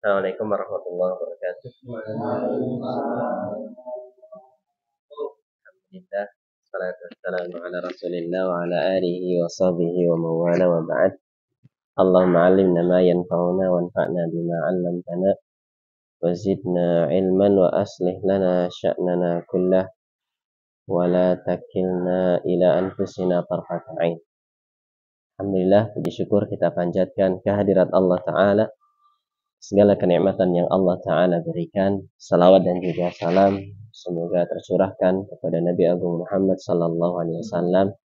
Assalamualaikum warahmatullahi wabarakatuh. Alhamdulillah, salatu wassalamu ala rasulillah wa ala alihi wa sahbihi wa mawala wa ba'd. Allahumma alimna ma yanfa'una wa anfa'na bima 'allamtana wa zidna ilman wa aslih lana sya'nana kullah wa la takilna ila anfusina tarfata 'ain. Alhamdulillah, puji syukur kita panjatkan kehadirat Allah Ta'ala, segala kenikmatan yang Allah Ta'ala berikan. Salawat dan juga salam semoga tercurahkan kepada Nabi Agung Muhammad Sallallahu Alaihi Wasallam,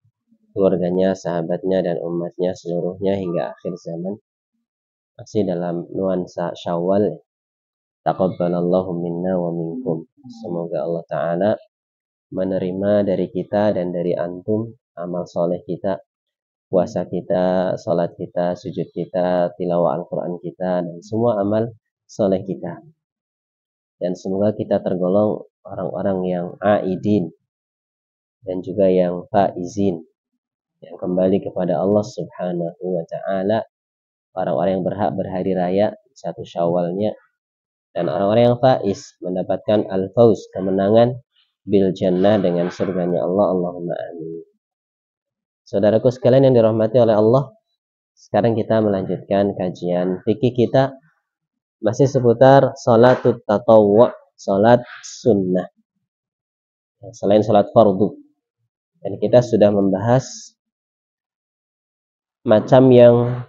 keluarganya, sahabatnya, dan umatnya seluruhnya hingga akhir zaman. Masih dalam nuansa Syawal. Taqabbalallahu minna wa minkum. Semoga Allah Ta'ala menerima dari kita dan dari antum amal soleh kita, puasa kita, salat kita, sujud kita, tilawah Al-Quran kita, dan semua amal soleh kita. Dan semoga kita tergolong orang-orang yang aidin dan juga yang faizin, yang kembali kepada Allah Subhanahu wa Ta'ala, orang-orang yang berhak berhari raya satu Syawalnya, dan orang-orang yang faiz mendapatkan al-fauz, kemenangan bil jannah dengan surganya Allah. Allahumma amin. Saudaraku sekalian yang dirahmati oleh Allah, sekarang kita melanjutkan kajian fikih kita masih seputar salatut tatawwu', salat sunnah selain salat fardu. Dan kita sudah membahas macam yang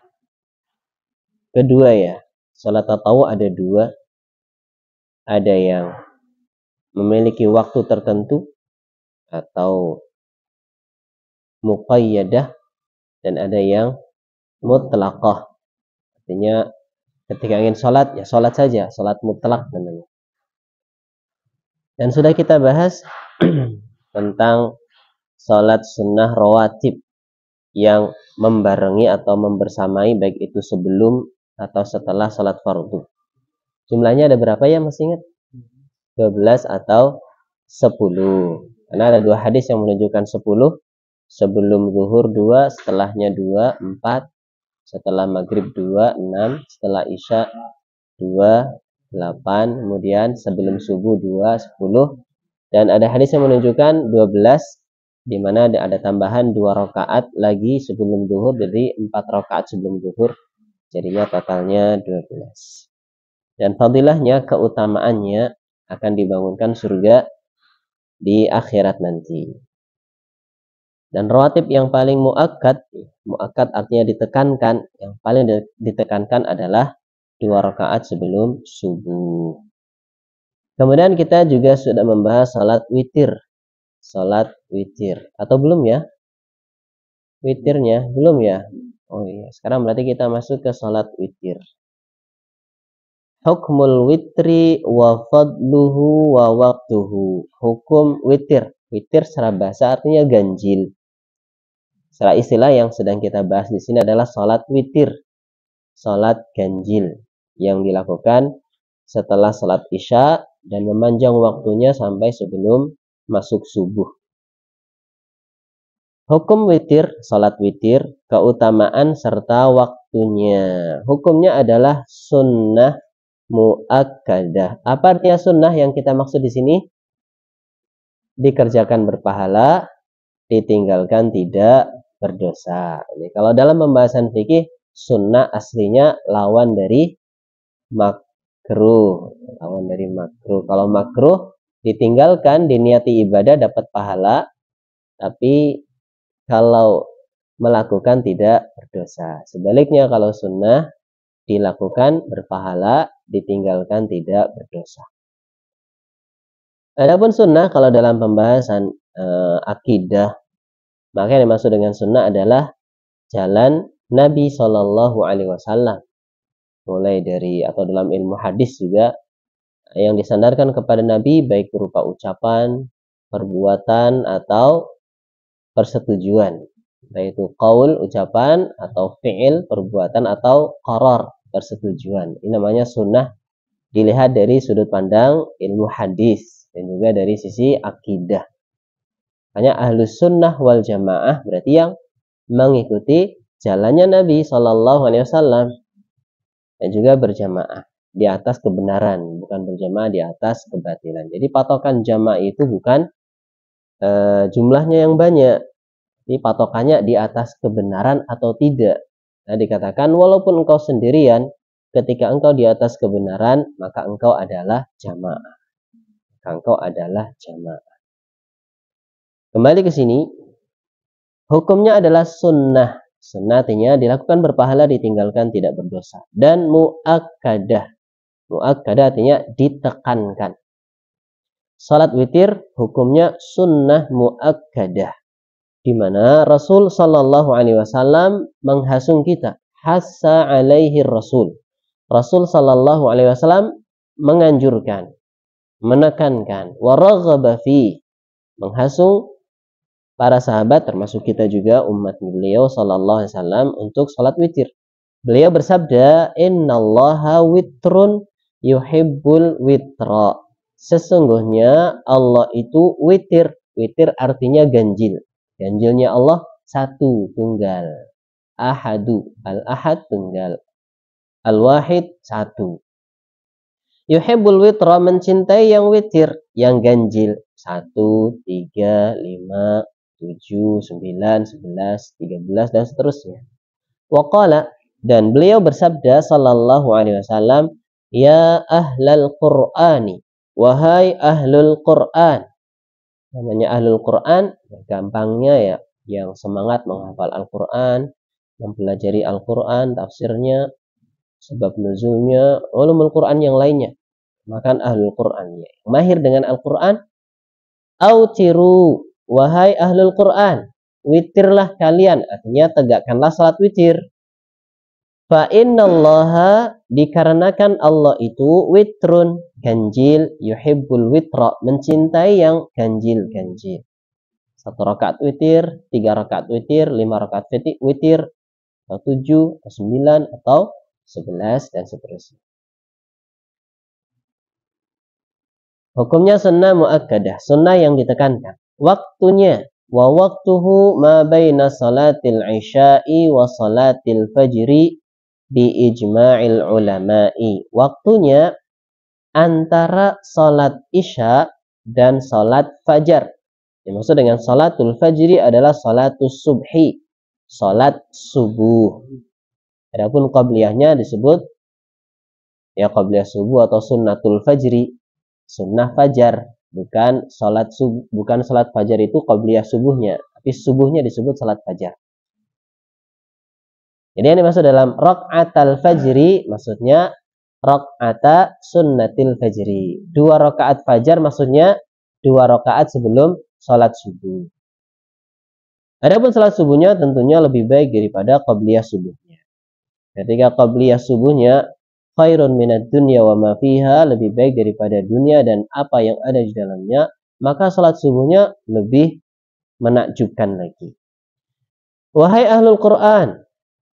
kedua ya. Salat tatawwu' ada dua. Ada yang memiliki waktu tertentu atau muqayyadah, dan ada yang mutlaqah. Artinya ketika ingin sholat, ya sholat saja, sholat mutlak namanya. Dan sudah kita bahas tentang sholat sunnah rawatib yang membarengi atau membersamai, baik itu sebelum atau setelah sholat fardu. Jumlahnya ada berapa ya, masih ingat? 12 atau 10. Karena ada dua hadis yang menunjukkan 10. Sebelum zuhur 2, setelahnya 2, 4. Setelah maghrib 2, 6. Setelah isya 2, 8. Kemudian sebelum subuh 2, 10. Dan ada hadis yang menunjukkan 12, di mana ada tambahan 2 rakaat lagi sebelum zuhur, jadi 4 rakaat sebelum zuhur. Jadinya totalnya 12. Dan fadilahnya, keutamaannya, akan dibangunkan surga di akhirat nanti. Dan rawatib yang paling muakkad artinya ditekankan, yang paling ditekankan adalah 2 rakaat sebelum subuh. Kemudian kita juga sudah membahas salat witir. Salat witir. Atau belum ya? Witirnya belum ya? Oh iya, sekarang berarti kita masuk ke salat witir. Hukmul witri wa fadluhu wa waqtuhu. Hukum witir. Witir secara bahasa artinya ganjil. Secara istilah yang sedang kita bahas di sini adalah salat witir, salat ganjil yang dilakukan setelah salat isya dan memanjang waktunya sampai sebelum masuk subuh. Hukum witir, salat witir, keutamaan serta waktunya. Hukumnya adalah sunnah muakkadah. Apa artinya sunnah yang kita maksud di sini? Dikerjakan berpahala, ditinggalkan tidak berdosa. Jadi, kalau dalam pembahasan fikih, sunnah aslinya lawan dari makruh. Lawan dari makruh. Kalau makruh ditinggalkan, diniati ibadah dapat pahala, tapi kalau melakukan tidak berdosa. Sebaliknya kalau sunnah dilakukan berpahala, ditinggalkan tidak berdosa. Adapun sunnah kalau dalam pembahasan akidah, maka yang dimaksud dengan sunnah adalah jalan Nabi Shallallahu Alaihi Wasallam. Mulai dari, atau dalam ilmu hadis juga, yang disandarkan kepada Nabi baik berupa ucapan, perbuatan, atau persetujuan. Baik itu qaul, ucapan, atau fi'il, perbuatan, atau qarar, persetujuan. Ini namanya sunnah dilihat dari sudut pandang ilmu hadis dan juga dari sisi akidah. Hanya ahlus sunnah wal jamaah berarti yang mengikuti jalannya Nabi Shallallahu Alaihi Wasallam dan juga berjamaah. di atas kebenaran, bukan berjamaah di atas kebatilan. Jadi patokan jamaah itu bukan jumlahnya yang banyak, jadi patokannya di atas kebenaran atau tidak. Nah, dikatakan walaupun engkau sendirian, ketika engkau di atas kebenaran, maka engkau adalah jamaah. Maka engkau adalah jamaah. Kembali ke sini, hukumnya adalah sunnah. Sunnah artinya dilakukan berpahala, ditinggalkan tidak berdosa. Dan muakkadah. Muakkadah artinya ditekankan. Salat witir hukumnya sunnah muakkadah, di mana Rasul Shallallahu Alaihi Wasallam menghasung kita. Hassa alaihi Rasul. Rasul Shallallahu Alaihi Wasallam menganjurkan, menekankan, waraghaba fi, menghasung para sahabat termasuk kita juga umat beliau Shallallahu Alaihi Wasallam untuk salat witir. Beliau bersabda, Innallaha witrun yuhibbul witra. Sesungguhnya Allah itu witir. Witir artinya ganjil. Ganjilnya Allah satu, tunggal. Ahadu, al-ahad tunggal. Al-wahid satu. Yuhibbul witra, mencintai yang witir, yang ganjil. 1, 3, 5, 7, 9, 11, 13 dan seterusnya. Waqala, dan beliau bersabda sallallahu alaihi wasallam, ya ahlal qur'ani, wahai ahlul Qur'an. Namanya ahlul Qur'an, gampangnya ya, yang semangat menghafal Al-Qur'an, mempelajari Al-Qur'an, tafsirnya, sebab nuzulnya, ulumul Qur'an yang lainnya. Maka ahlul Qur'an, ya, mahir dengan Al-Qur'an. Autiru, wahai ahlul Qur'an, witirlah kalian, artinya tegakkanlah salat witir. Fa innallaha, dikarenakan Allah itu witrun, ganjil, yuhibbul witra, mencintai yang ganjil-ganjil. 1 rakaat witir, 3 rakaat witir, 5 rakaat witir, atau 7, atau 9, atau 11 dan seterusnya. Hukumnya sunnah muakkadah, sunnah yang ditekankan. Waktunya, wa waktuhu ma baina salatil isya'i wa salatil fajri bi ijma'il ulama'i. Waktunya antara salat isya dan salat fajar. Yang maksud dengan salatul fajri adalah salatus subhi, salat subuh. Adapun qabliyahnya disebut ya qabliyah subuh atau sunnatul fajri, sunnah fajar, bukan salat subuh, bukan salat fajar itu qabliyah subuhnya, tapi subuhnya disebut salat fajar. Jadi yang dimaksud dalam raka'atal fajri maksudnya raka'ata sunnatil fajri. 2 rakaat fajar maksudnya 2 rakaat sebelum salat subuh. Adapun salat subuhnya tentunya lebih baik daripada qabliyah subuhnya. Ketika qabliyah subuhnya khairun minad dunya wa ma fiha, lebih baik daripada dunia dan apa yang ada di dalamnya, maka salat subuhnya lebih menakjubkan lagi. Wahai ahlul Qur'an,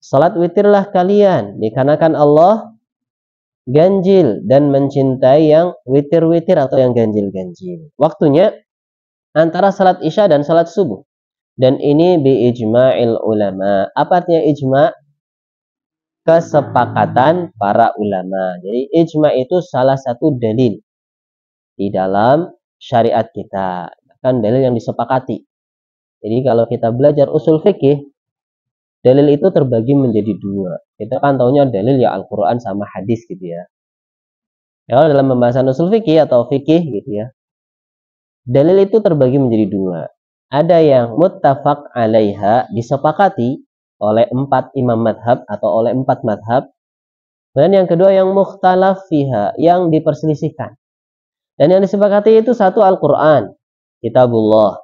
salat witirlah kalian, dikarenakan Allah ganjil dan mencintai yang witir-witir atau yang ganjil-ganjil. Waktunya antara salat isya dan salat subuh. Dan ini bi ijma'il ulama. Apa artinya ijma'? Kesepakatan para ulama. Jadi ijma' itu salah satu dalil di dalam syariat kita. Kan dalil yang disepakati. Jadi kalau kita belajar usul fikih, dalil itu terbagi menjadi 2. Kita kan taunya dalil ya Al-Quran sama hadis gitu ya. Kalau dalam pembahasan usul fikih atau fikih gitu ya, dalil itu terbagi menjadi 2. Ada yang muttafaq alaiha, disepakati oleh 4 imam madhab atau oleh 4 madhab. Dan yang kedua yang mukhtalaf fiha, yang diperselisihkan. Dan yang disepakati itu 1 Al-Quran, kitabullah.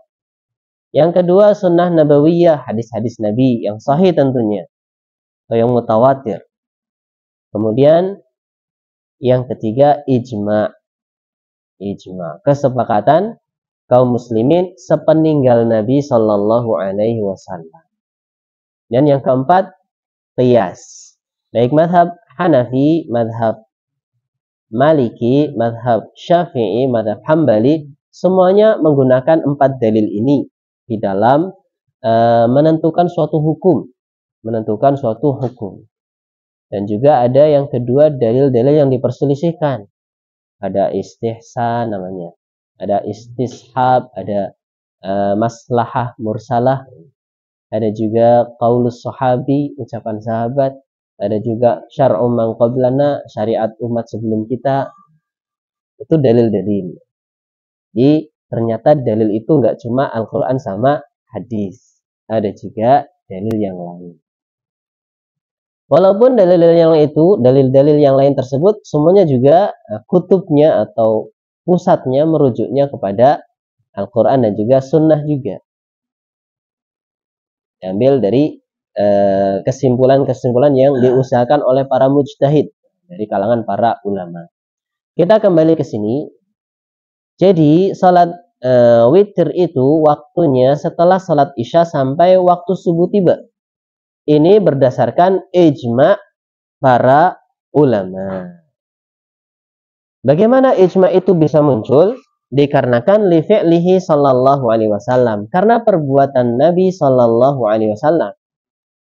Yang kedua sunnah nabawiyah, hadis-hadis Nabi yang sahih tentunya, atau yang mutawatir. Kemudian yang ketiga ijma'. Ijma', kesepakatan kaum muslimin sepeninggal Nabi Shallallahu Alaihi Wasallam. Dan yang keempat qiyas. Baik madhab Hanafi, madhab Maliki, madhab Syafi'i, madhab Hambali, semuanya menggunakan 4 dalil ini di dalam menentukan suatu hukum. Dan juga ada yang kedua, dalil-dalil yang diperselisihkan. Ada istihsan namanya, ada istishab, ada maslahah mursalah, ada juga qaulus sahabi, ucapan sahabat, ada juga syar'u man qablana, syariat umat sebelum kita. Itu dalil-dalil. Jadi ternyata dalil itu nggak cuma Al-Quran sama hadis, ada juga dalil yang lain. Walaupun dalil-dalil yang lain tersebut semuanya juga kutubnya atau pusatnya merujuknya kepada Al-Quran dan juga sunnah juga. Diambil dari kesimpulan-kesimpulan yang diusahakan oleh para mujtahid dari kalangan para ulama. Kita kembali ke sini. Jadi salat witir itu waktunya setelah salat isya sampai waktu subuh tiba. Ini berdasarkan ijma' para ulama. Bagaimana ijma' itu bisa muncul? Dikarenakan li fi'lihi sallallahu alaihi wasallam. Karena perbuatan Nabi sallallahu alaihi wasallam.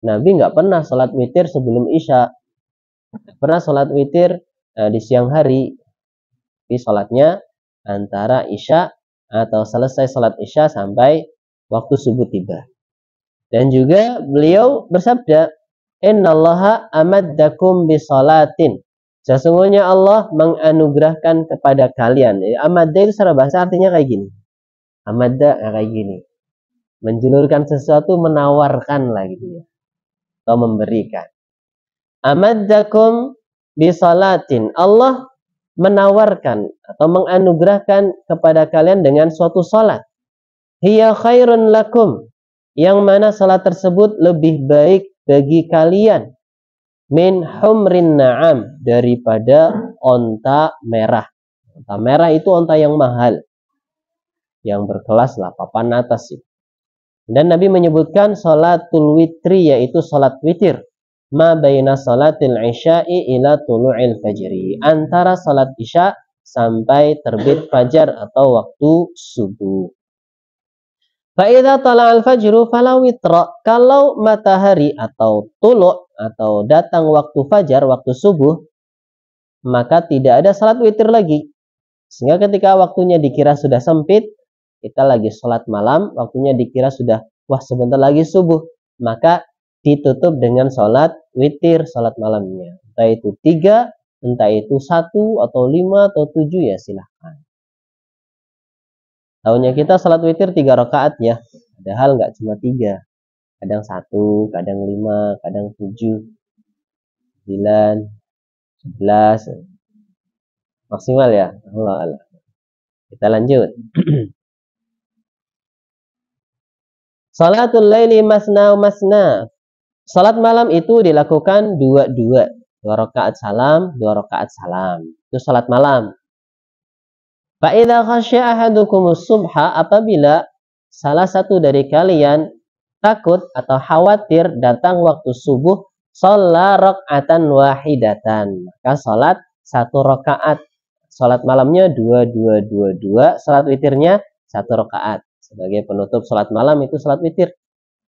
Nabi nggak pernah salat witir sebelum isya. Pernah salat witir di siang hari. Di salatnya antara isya atau selesai salat isya sampai waktu subuh tiba. Dan juga beliau bersabda, innallaha amaddakum bisolatin. Sesungguhnya Allah menganugerahkan kepada kalian. Amadda itu secara bahasa artinya kayak gini. Amadda kayak gini. Menjulurkan sesuatu, menawarkan lah gitu ya. Atau memberikan. Amaddakum bisolatin. Allah menawarkan atau menganugerahkan kepada kalian dengan suatu salat. Hiya khairun lakum. Yang mana salat tersebut lebih baik bagi kalian min humrin na'am, daripada onta merah. Onta merah itu onta yang mahal, yang berkelas lah, papan atas itu. Dan Nabi menyebutkan salatul witri, yaitu salat witir, ma baina salatil isya'i ila tulu'il fajri, antara salat isya sampai terbit fajar atau waktu subuh. Fa'idha tala'al fajru fala witra. Kalau matahari atau tulu' atau datang waktu fajar, waktu subuh, maka tidak ada salat witir lagi. Sehingga ketika waktunya dikira sudah sempit, kita lagi salat malam, waktunya dikira sudah, wah sebentar lagi subuh, maka ditutup dengan salat witir, salat malamnya. Entah itu 3, entah itu 1, atau 5, atau 7, ya silahkan. Tahunnya kita salat witir 3 rakaat ya. Padahal nggak cuma 3. Kadang 1, kadang 5, kadang 7, 9, 11. Maksimal ya. Allah. Kita lanjut. Salatul laili masna masna. Salat malam itu dilakukan 2-2. 2 rakaat salam, 2 rakaat salam. Itu salat malam. Fa'idha khasya ahadukumus subha, apabila salah satu dari kalian takut atau khawatir datang waktu subuh, shalla rak'atan wahidatan, maka salat 1 rakaat. Salat malamnya 2-2-2-2, salat witirnya 1 rakaat. Sebagai penutup salat malam itu salat witir.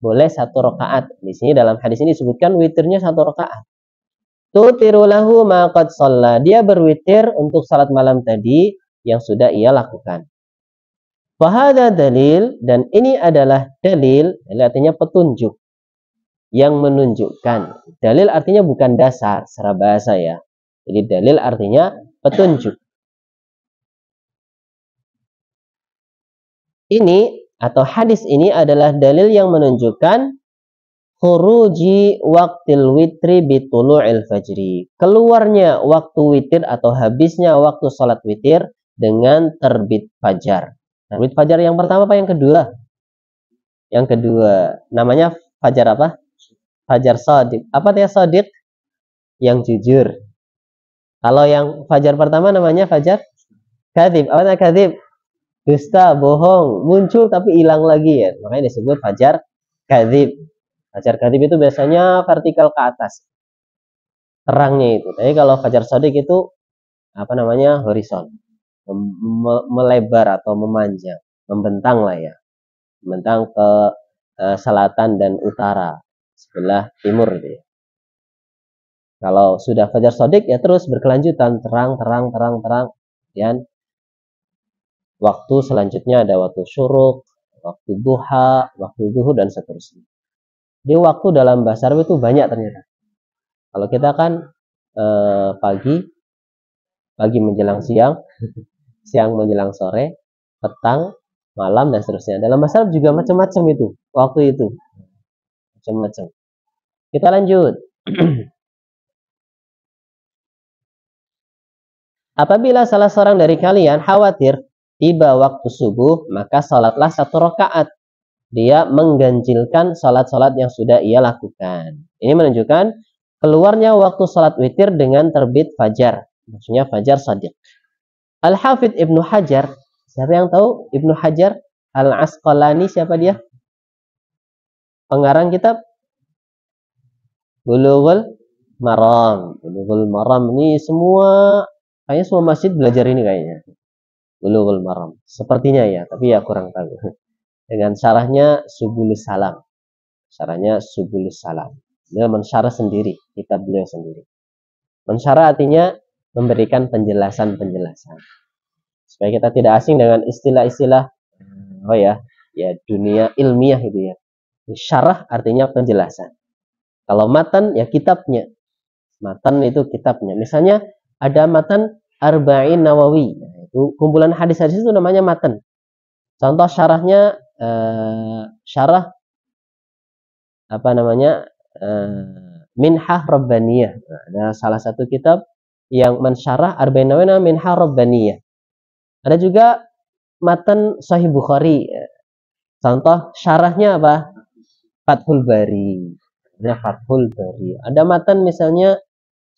Boleh 1 rakaat. Di sini dalam hadis ini disebutkan witirnya 1 rakaat. Tutiru lahu ma qad shalla. Dia berwitir untuk salat malam tadi yang sudah ia lakukan. Fahada dalil, dan ini adalah dalil artinya petunjuk yang menunjukkan. Dalil artinya bukan dasar secara bahasa ya. Jadi dalil artinya petunjuk. Ini atau hadis ini adalah dalil yang menunjukkan khuruji waqtil witri bitulu'il fajri. Keluarnya waktu witir atau habisnya waktu salat witir dengan terbit fajar. Terbit fajar yang pertama apa yang kedua? Yang kedua. Namanya fajar apa? Fajar shadiq. Apa dia shadiq? Yang jujur. Kalau yang fajar pertama namanya fajar kadzib. Apa namanya kadzib? Dusta, bohong, muncul tapi hilang lagi ya. Makanya disebut fajar kadzib. Fajar kadzib itu biasanya vertikal ke atas. Terangnya itu. Tapi kalau fajar shadiq itu apa namanya? Horizon. Melebar atau memanjang, membentang lah ya, membentang ke selatan dan utara, sebelah timur gitu ya. Kalau sudah fajar shadiq ya terus berkelanjutan terang. Dan waktu selanjutnya ada waktu syuruk, waktu duha, waktu zuhur dan seterusnya. Di waktu dalam bahasa Arab itu banyak ternyata. Kalau kita kan pagi menjelang siang, siang menjelang sore, petang, malam dan seterusnya. Dalam bahasa Arab juga macam-macam itu waktu itu, macam-macam. Kita lanjut. Apabila salah seorang dari kalian khawatir tiba waktu subuh, maka salatlah 1 rakaat. Dia mengganjilkan salat-salat yang sudah ia lakukan. Ini menunjukkan keluarnya waktu salat witir dengan terbit fajar. Maksudnya fajar shadiq. Al-Hafidh Ibnu Hajar. Siapa yang tahu Ibnu Hajar Al-Asqalani, siapa dia? Pengarang kitab Bulughul Maram. Bulughul Maram ini kayaknya semua masjid belajar ini kayaknya. Bulughul Maram. Sepertinya ya, tapi ya kurang tahu. Dengan syarahnya Subulus Salam. Syarahnya Subulus Salam. Dia mensyarah sendiri, kitab beliau sendiri. Mensyarah artinya memberikan penjelasan-penjelasan. Supaya kita tidak asing dengan istilah-istilah dunia ilmiah itu ya. Syarah artinya penjelasan. Kalau matan ya kitabnya. Matan itu kitabnya. Misalnya ada matan Arba'in Nawawi. Itu kumpulan hadis-hadis itu namanya matan. Contoh syarahnya syarah Minhah Rabbaniyah. Ada salah satu kitab yang mensyarah Arba'in Nawawi namanya Minhah Rabbaniyah. Ada juga matan Sahih Bukhari. Contoh syarahnya apa? Fathul Bari. Ya, Fathul Bari. Ada matan misalnya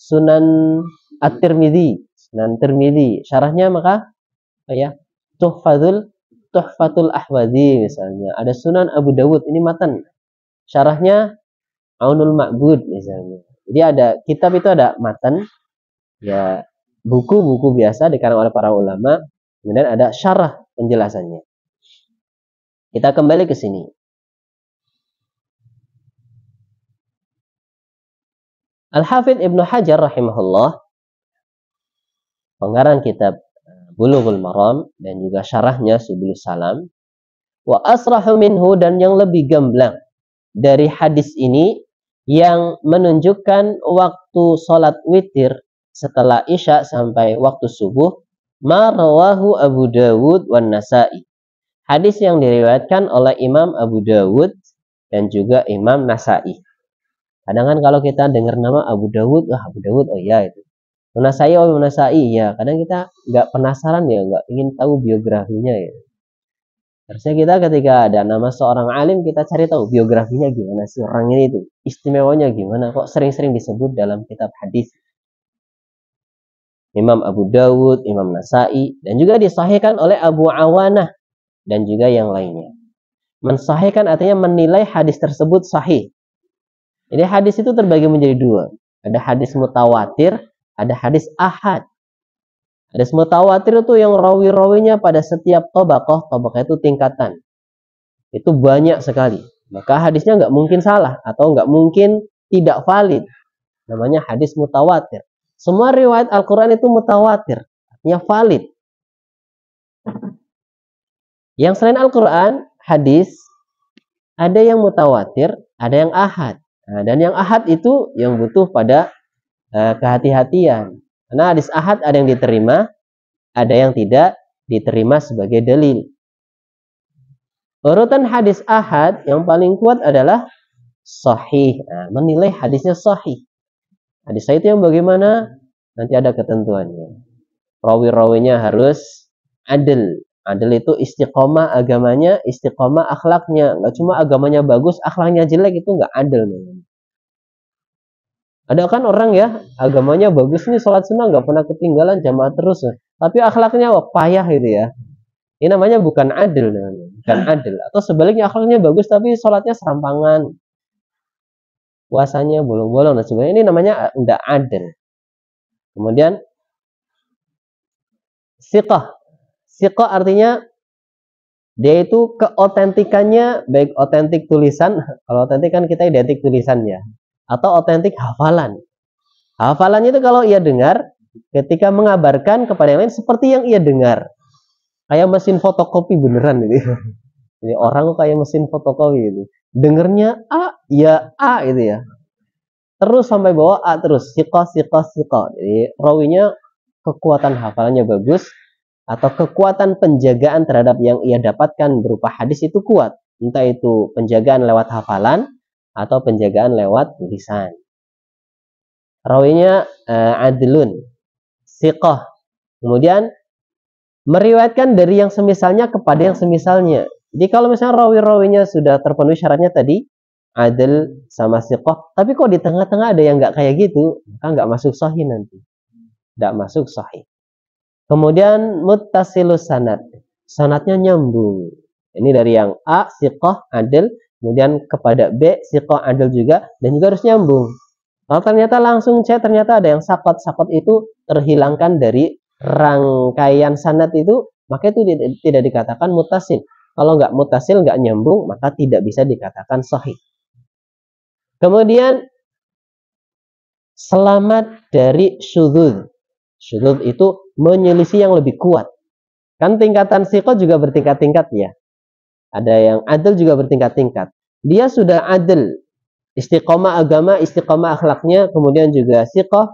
Sunan At-Tirmidzi. Sunan Tirmidzi. Syarahnya maka Tuhfatul Ahwazi misalnya. Ada Sunan Abu Dawud. Ini matan. Syarahnya Aunul Ma'bud misalnya. Jadi ada kitab itu ada matan, ya buku-buku biasa dikarang oleh para ulama. Kemudian ada syarah penjelasannya. Kita kembali ke sini. Al-Hafidh Ibnu Hajar rahimahullah, pengarang kitab Bulughul Maram dan juga syarahnya Subulus Salam, wa asrahu minhu, dan yang lebih gamblang dari hadis ini yang menunjukkan waktu sholat witir setelah isya sampai waktu subuh, ma rawahu Abu Dawud wan Nasa'i. Hadis yang diriwayatkan oleh Imam Abu Dawud dan juga Imam Nasa'i. Kadang kan kalau kita dengar nama Abu Dawud, Abu Dawud, oh iya itu. Nasa'i, oh Nasa'i, ya. Kadang kita nggak penasaran ya, nggak ingin tahu biografinya ya. Harusnya kita ketika ada nama seorang alim, kita cari tahu biografinya gimana sih orangnya itu, istimewanya gimana, kok sering-sering disebut dalam kitab hadis. Imam Abu Dawud, Imam Nasa'i, dan juga disahihkan oleh Abu Awanah dan juga yang lainnya. Mensahihkan artinya menilai hadis tersebut sahih. Jadi hadis itu terbagi menjadi dua. Ada hadis mutawatir, ada hadis ahad. Hadis mutawatir itu yang rawi-rawinya pada setiap tabaqah itu tingkatan. Itu banyak sekali. Maka hadisnya nggak mungkin salah atau nggak mungkin tidak valid. Namanya hadis mutawatir. Semua riwayat Al-Quran itu mutawatir, artinya valid. Yang selain Al-Quran, hadis, ada yang mutawatir, ada yang ahad. Nah, dan yang ahad itu yang butuh pada kehati-hatian. Karena hadis ahad ada yang diterima, ada yang tidak diterima sebagai dalil. Urutan hadis ahad yang paling kuat adalah sahih. Nah, menilai hadisnya sahih. Hadis sahih itu yang bagaimana? Nanti ada ketentuannya. Rawi-rawinya harus adil. Adil itu istiqomah agamanya, istiqomah akhlaknya. Nggak cuma agamanya bagus, akhlaknya jelek, itu nggak adil. Ada kan orang ya, agamanya bagus nih, sholat sunnah nggak pernah ketinggalan, jamaah terus. Tapi akhlaknya payah gitu ya. Ini namanya bukan adil. Bukan adil. Atau sebaliknya akhlaknya bagus, tapi sholatnya serampangan. Puasanya bolong-bolong dan sebagainya. Ini namanya nggak adil. Kemudian, siqah. Siqah artinya dia itu keotentikannya baik otentik tulisan, kalau otentik kan kita identik tulisannya, atau otentik hafalan. Hafalannya itu kalau ia dengar, ketika mengabarkan kepada yang lain seperti yang ia dengar. Kayak mesin fotokopi beneran gitu. Jadi orang kayak mesin fotokopi gitu. Dengernya A, ya A gitu ya. Terus sampai bawah A terus. Siqah, siqah, siqah. Jadi rawinya kekuatan hafalannya bagus, atau kekuatan penjagaan terhadap yang ia dapatkan berupa hadis itu kuat. Entah itu penjagaan lewat hafalan atau penjagaan lewat lisan. Rawinya adlun, siqah. Kemudian meriwayatkan dari yang semisalnya kepada yang semisalnya. Jadi kalau misalnya rawi-rawinya sudah terpenuhi syaratnya tadi, adil sama siqah, tapi kok di tengah-tengah ada yang nggak kayak gitu, maka nggak masuk sahih nanti. Nggak masuk sahih. Kemudian muttasilus sanad. Sanadnya nyambung. Ini dari yang A, siqah, adil, kemudian kepada B, siqah, adil juga, dan juga harus nyambung. Kalau ternyata langsung C, ternyata ada yang sakot. Sakot itu terhilangkan dari rangkaian sanad itu, maka itu tidak dikatakan muttasil. Kalau nggak muttasil, nggak nyambung, maka tidak bisa dikatakan sahih. Kemudian selamat dari syudzuz. Syudzuz itu menyelisih yang lebih kuat. Kan tingkatan siqah juga bertingkat-tingkat ya. Ada yang adil juga bertingkat-tingkat. Dia sudah adil, istiqomah agama, istiqomah akhlaknya, kemudian juga siqah,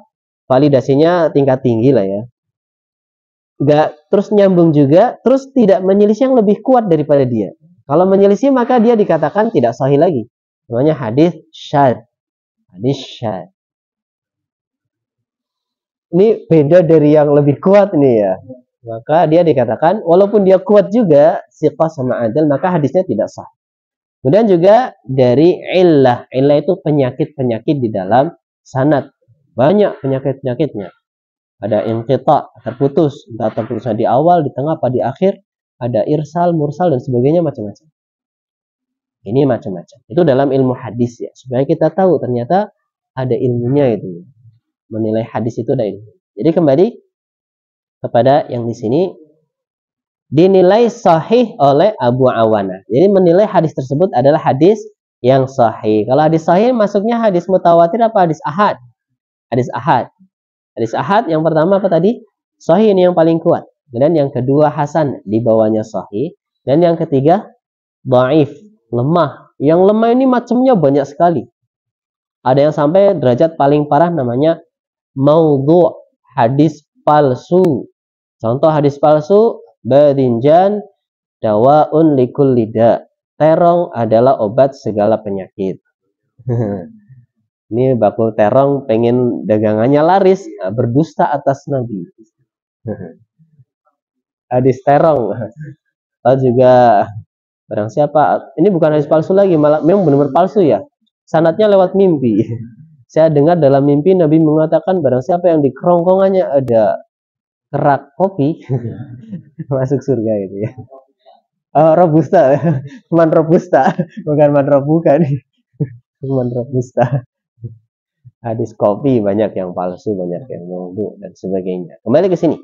validasinya tingkat tinggi lah ya. Nggak terus nyambung juga, terus tidak menyelisih yang lebih kuat daripada dia. Kalau menyelisih maka dia dikatakan tidak sahih lagi. Namanya hadis syadz. Hadis syadz. Ini beda dari yang lebih kuat nih ya. Maka dia dikatakan walaupun dia kuat juga siqah sama adil, maka hadisnya tidak sah. Kemudian juga dari illah. Illah itu penyakit-penyakit di dalam sanad. Banyak penyakit-penyakitnya. Ada inqita, terputus, entah terputusnya di awal, di tengah, apa di akhir. Ada irsal, mursal dan sebagainya, macam-macam. Ini macam-macam. Itu dalam ilmu hadis ya, supaya kita tahu ternyata ada ilmunya itu. Menilai hadis itu ada ilmu. Jadi kembali kepada yang di sini, dinilai sahih oleh Abu Awanah. Jadi menilai hadis tersebut adalah hadis yang sahih. Kalau hadis sahih masuknya hadis mutawatir apa hadis ahad? Hadis ahad. Hadis ahad yang pertama apa tadi? Sahih, ini yang paling kuat. Dan yang kedua hasan, di bawahnya sahih. Dan yang ketiga dhaif, lemah. Yang lemah ini macamnya banyak sekali. Ada yang sampai derajat paling parah namanya maudhu', hadis palsu. Contoh hadis palsu, badinjan dawaun likul lida. Terong adalah obat segala penyakit. Ini bakul terong pengen dagangannya laris, berdusta atas Nabi. Hadis terong. Atau juga barang siapa, ini bukan hadis palsu lagi, malah memang benar-benar palsu ya. Sanadnya lewat mimpi. Saya dengar dalam mimpi Nabi mengatakan barang siapa yang di kerongkongannya ada kerak kopi masuk surga itu ya. Oh, robusta. Man robusta, bukan man robuka nih. Man robusta. Hadis kopi banyak yang palsu, banyak yang maudhu dan sebagainya. Kembali ke sini.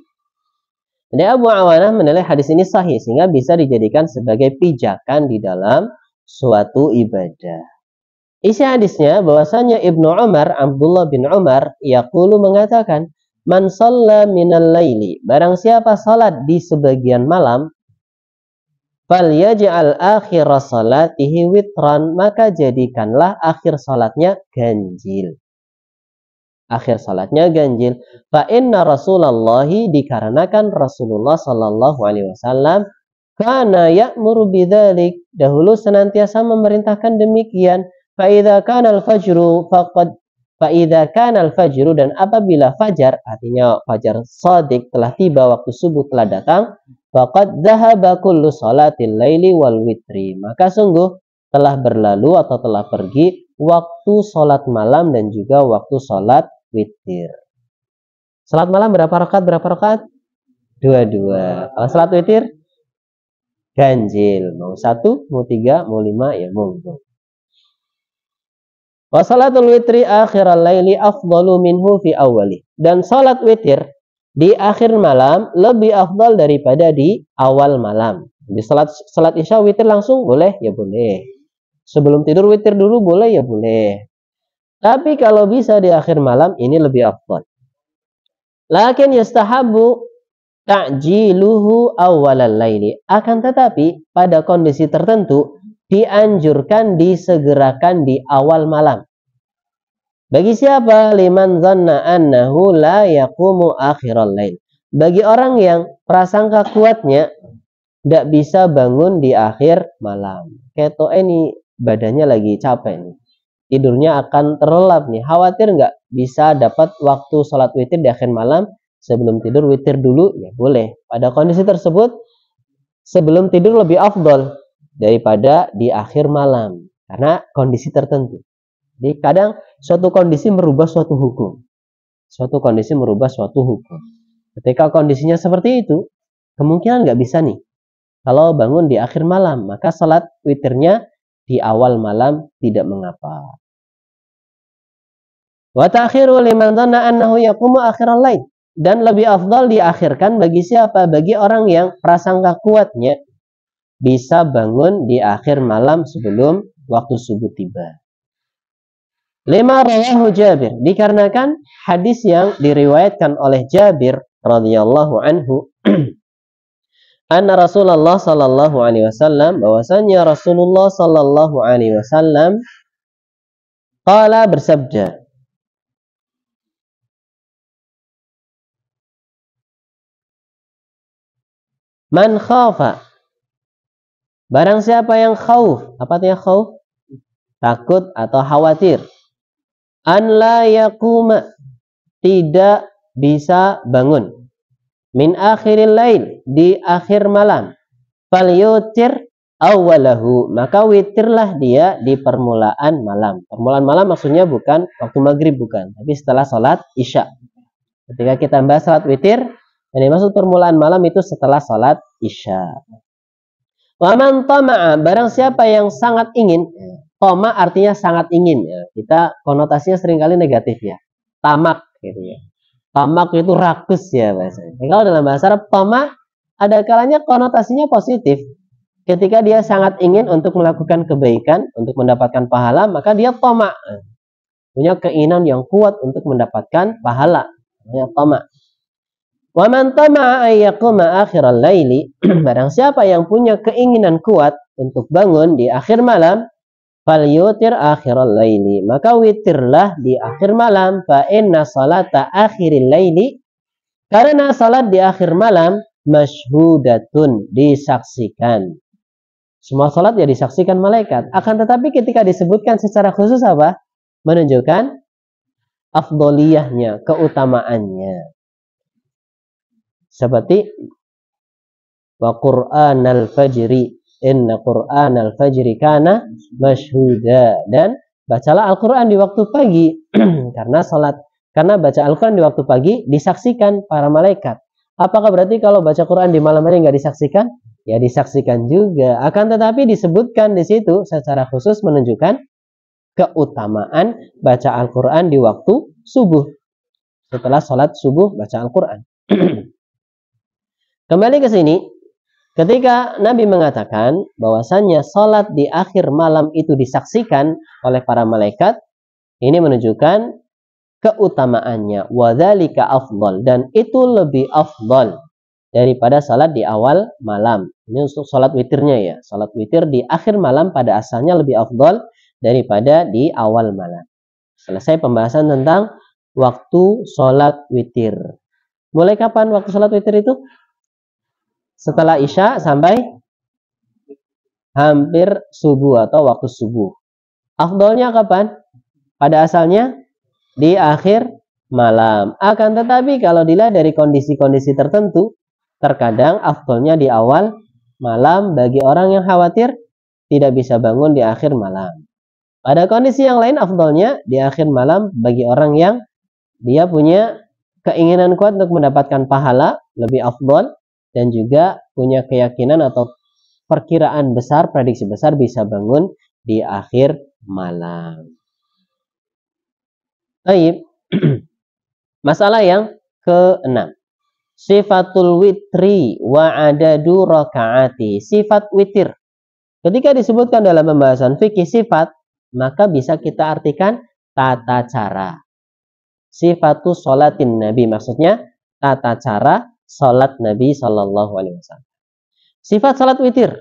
Jadi Abu Awanah menilai hadis ini sahih sehingga bisa dijadikan sebagai pijakan di dalam suatu ibadah. Isi hadisnya bahwasanya Ibnu Umar, Abdullah bin Umar, yaqulu mengatakan, man shalla minal laili, barang siapa salat di sebagian malam, falyaj'al akhir salatihi witran, maka jadikanlah akhir salatnya ganjil. Akhir salatnya ganjil. Fa inna Rasulullah, dikarenakan Rasulullah sallallahu alaihi wasallam kana ya'muru bidzalik, dahulu senantiasa memerintahkan demikian. Fa idza kana al-fajru faqad fa idza kana al-fajru, dan apabila fajar, artinya fajar shadiq telah tiba, waktu subuh telah datang, faqad dhahaba kullu salatil laili wal witri, maka sungguh telah berlalu atau telah pergi waktu salat malam dan juga waktu salat witir. Salat malam berapa rakaat? Berapa rakaat? Dua-dua. Kalau salat witir ganjil. Mau 1, mau 3, mau 5, ya monggo. Wa salatul witri akhiral laili afdalu minhu fi awali. Dan salat witir di akhir malam lebih afdal daripada di awal malam. Di salat isya witir langsung boleh? Ya boleh. Sebelum tidur witir dulu boleh? Ya boleh. Tapi kalau bisa di akhir malam ini lebih afdal. Lakin yastahabbu ta'jiluhu awwalal laili. Akan tetapi pada kondisi tertentu dianjurkan disegerakan di awal malam. Bagi siapa? Liman dhanna annahu la yaqumu akhiral lail. Bagi orang yang prasangka kuatnya tidak bisa bangun di akhir malam. Ketok ini badannya lagi capek nih. Tidurnya akan terlelap nih. Khawatir nggak bisa dapat waktu sholat witir di akhir malam. Sebelum tidur witir dulu, ya boleh. Pada kondisi tersebut, sebelum tidur lebih afdol daripada di akhir malam. Karena kondisi tertentu. Jadi kadang suatu kondisi merubah suatu hukum. Suatu kondisi merubah suatu hukum. Ketika kondisinya seperti itu, kemungkinan nggak bisa nih. Kalau bangun di akhir malam, maka salat witirnya di awal malam tidak mengapa. Wa ta'khiru liman dhanna annahu yaqumu akhiral lail. Dan lebih afdal diakhirkan bagi siapa? Bagi orang yang prasangka kuatnya bisa bangun di akhir malam sebelum waktu subuh tiba. Lima rawahu Jabir, dikarenakan hadis yang diriwayatkan oleh Jabir radhiyallahu anhu anna Rasulullah sallallahu alaihi wasallam, bahwasanya Rasulullah sallallahu alaihi wasallam qala, bersabda, man khafa, barang siapa yang khauf. Apa artinya khauf? Takut atau khawatir. An la yaquma, tidak bisa bangun. Min akhiril lail, di akhir malam. Fal yutir awwalahu, maka witirlah dia di permulaan malam. Permulaan malam maksudnya bukan waktu maghrib, bukan, tapi setelah sholat isya. Ketika kita bahas sholat witir, yang dimaksud permulaan malam itu setelah sholat isya. Wa man tama'a, barang siapa yang sangat ingin. Tama artinya sangat ingin. Ya. Kita konotasinya seringkali negatif ya. Tamak gitu ya. Tamak itu rakus ya bahasanya. Kalau dalam bahasa Arab tamak ada kalanya konotasinya positif. Ketika dia sangat ingin untuk melakukan kebaikan, untuk mendapatkan pahala, maka dia tamak. Punya keinginan yang kuat untuk mendapatkan pahala. Namanya tamak. Wa man tama'a ayyaquma akhiral laili, barang siapa yang punya keinginan kuat untuk bangun di akhir malam, fal yutir akhiral laili, maka witirlah di akhir malam. Fa inna salata akhiril laili, karena salat di akhir malam masyhudatun, disaksikan. Semua salat ya disaksikan malaikat. Akan tetapi ketika disebutkan secara khusus apa? Menunjukkan afdoliyahnya, keutamaannya. Seperti wa qur'anal fajri, inna qur'anal fajri kana masyhuda, dan bacalah Al-Qur'an di waktu pagi. Karena baca Al-Qur'an di waktu pagi disaksikan para malaikat. Apakah berarti kalau baca Qur'an di malam hari nggak disaksikan? Ya disaksikan juga. Akan tetapi disebutkan di situ secara khusus menunjukkan keutamaan baca Al-Qur'an di waktu subuh. Setelah sholat subuh baca Al-Qur'an. Kembali ke sini. Ketika Nabi mengatakan bahwasannya salat di akhir malam itu disaksikan oleh para malaikat, ini menunjukkan keutamaannya. Wadzalika afdal, dan itu lebih afdal daripada salat di awal malam. Ini untuk salat witirnya ya. Salat witir di akhir malam pada asalnya lebih afdal daripada di awal malam. Selesai pembahasan tentang waktu salat witir. Mulai kapan waktu salat witir itu? Setelah isya sampai hampir subuh atau waktu subuh. Afdolnya kapan? Pada asalnya di akhir malam. Akan tetapi kalau dilihat dari kondisi-kondisi tertentu, terkadang afdolnya di awal malam bagi orang yang khawatir tidak bisa bangun di akhir malam. Pada kondisi yang lain afdolnya di akhir malam bagi orang yang dia punya keinginan kuat untuk mendapatkan pahala, lebih afdol. Dan juga punya keyakinan atau perkiraan besar, prediksi besar bisa bangun di akhir malam. Baik. Masalah yang ke-6. Sifatul witri wa adadu rakaati. Sifat witir. Ketika disebutkan dalam pembahasan fikih sifat, maka bisa kita artikan tata cara. Sifatu sholatin Nabi, maksudnya tata cara sholat Nabi Shallallahu Alaihi Wasallam. Sifat sholat witir.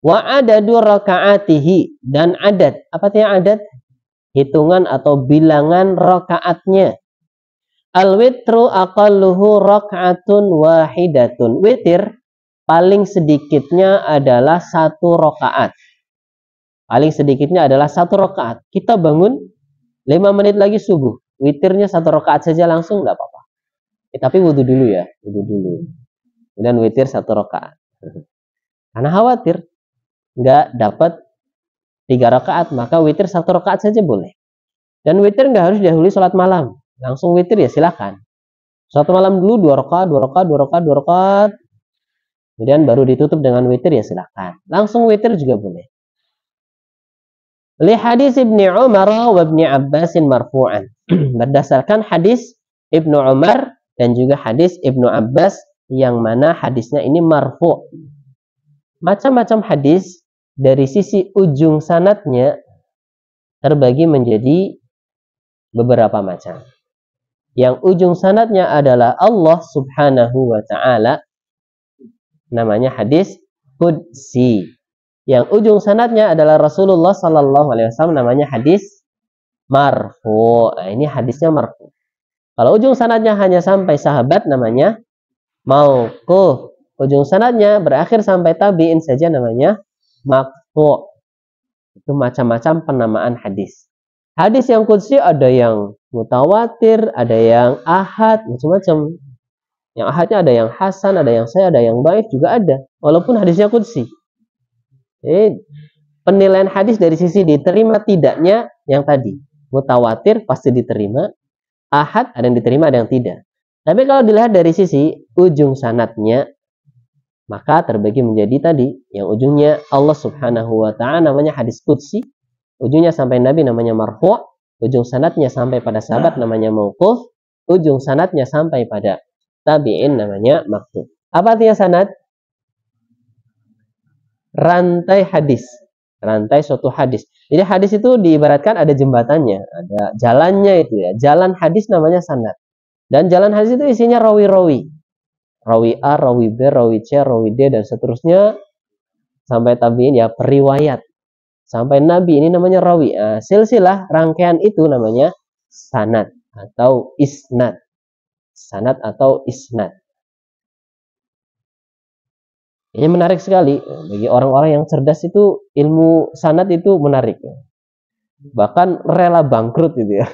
Wa adadu rakaatihi, dan adat. Apa artinya adat? Hitungan atau bilangan rakaatnya. Al witru aqalluhu rakaatun wahidatun. Witir paling sedikitnya adalah 1 rakaat. Paling sedikitnya adalah 1 rakaat. Kita bangun 5 menit lagi subuh. Witirnya 1 rakaat saja langsung nggak apa-apa. Tapi wudhu dulu ya, wudhu dulu. Kemudian witir 1 rakaat. Karena khawatir nggak dapat 3 rakaat, maka witir 1 rakaat saja boleh. Dan witir nggak harus didahului sholat malam. Langsung witir ya silakan. Sholat malam dulu 2 rakaat, 2 rakaat, 2 rakaat, 2 rakaat. Kemudian baru ditutup dengan witir ya silakan. Langsung witir juga boleh. Li hadis Ibnu Umar wa Ibnu Abbas marfu'an. Berdasarkan hadis Ibnu Umar dan juga hadis Ibnu Abbas yang mana hadisnya ini marfu'. Macam-macam hadis dari sisi ujung sanadnya terbagi menjadi beberapa macam. Yang ujung sanadnya adalah Allah Subhanahu wa Ta'ala, namanya hadis qudsi. Yang ujung sanadnya adalah Rasulullah Sallallahu Alaihi Wasallam, namanya hadis marfu. Nah, ini hadisnya marfu. Kalau ujung sanadnya hanya sampai sahabat, namanya mauquf. Ujung sanadnya berakhir sampai tabi'in saja, namanya maqtu'. Itu macam-macam penamaan hadis. Hadis yang qudsi ada yang mutawatir, ada yang ahad, macam-macam. Yang ahadnya ada yang hasan, ada yang sahih, ada yang dhaif juga ada. Walaupun hadisnya qudsi. Penilaian hadis dari sisi diterima tidaknya yang tadi. Mutawatir pasti diterima. Ahad ada yang diterima, ada yang tidak. Tapi kalau dilihat dari sisi ujung sanadnya, maka terbagi menjadi tadi, yang ujungnya Allah Subhanahu wa Ta'ala, namanya hadis qudsi, ujungnya sampai Nabi, namanya marfu', ujung sanadnya sampai pada sahabat, namanya mauquf, ujung sanadnya sampai pada tabi'in, namanya maqtu'. Apa artinya sanad? Rantai hadis, rantai suatu hadis. Jadi hadis itu diibaratkan ada jembatannya, ada jalannya itu ya. Jalan hadis namanya sanad. Dan jalan hadis itu isinya rawi-rawi. Rawi A, rawi B, rawi C, rawi D, dan seterusnya sampai tabi'in ya, periwayat sampai Nabi, ini namanya rawi. Silsilah rangkaian itu namanya sanad atau isnad. Sanad atau isnad. Ini menarik sekali bagi orang-orang yang cerdas, itu ilmu sanad itu menarik. Bahkan rela bangkrut gitu ya.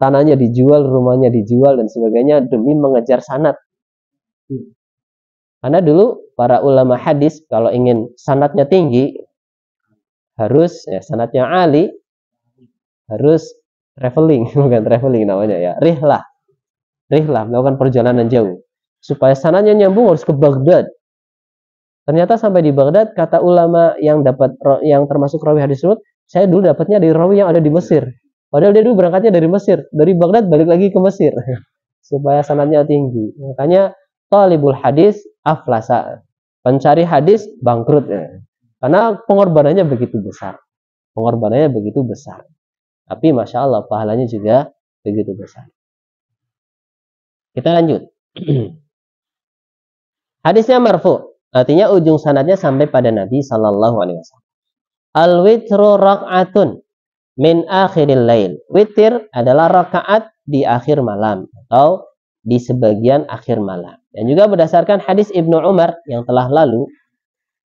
Tanahnya dijual, rumahnya dijual dan sebagainya demi mengejar sanad. Karena dulu para ulama hadis kalau ingin sanadnya tinggi, harus ya, sanadnya ali, harus traveling, bukan traveling namanya ya, rihlah, melakukan perjalanan jauh supaya sanadnya nyambung, harus ke Baghdad. Ternyata sampai di Baghdad, kata ulama yang termasuk rawi hadis tersebut, saya dulu dapatnya dari rawi yang ada di Mesir. Padahal dia dulu berangkatnya dari Mesir, dari Baghdad balik lagi ke Mesir supaya sanadnya tinggi. Makanya talibul hadis aflasa, pencari hadis bangkrut ya. Karena pengorbanannya begitu besar. Tapi masya Allah pahalanya juga begitu besar. Kita lanjut. Hadisnya marfu, artinya ujung sanadnya sampai pada Nabi Sallallahu Alaihi Wasallam. Al witru rak'atun min akhiril lail. Witir adalah rakaat di akhir malam atau di sebagian akhir malam. Dan juga berdasarkan hadis Ibnu Umar yang telah lalu,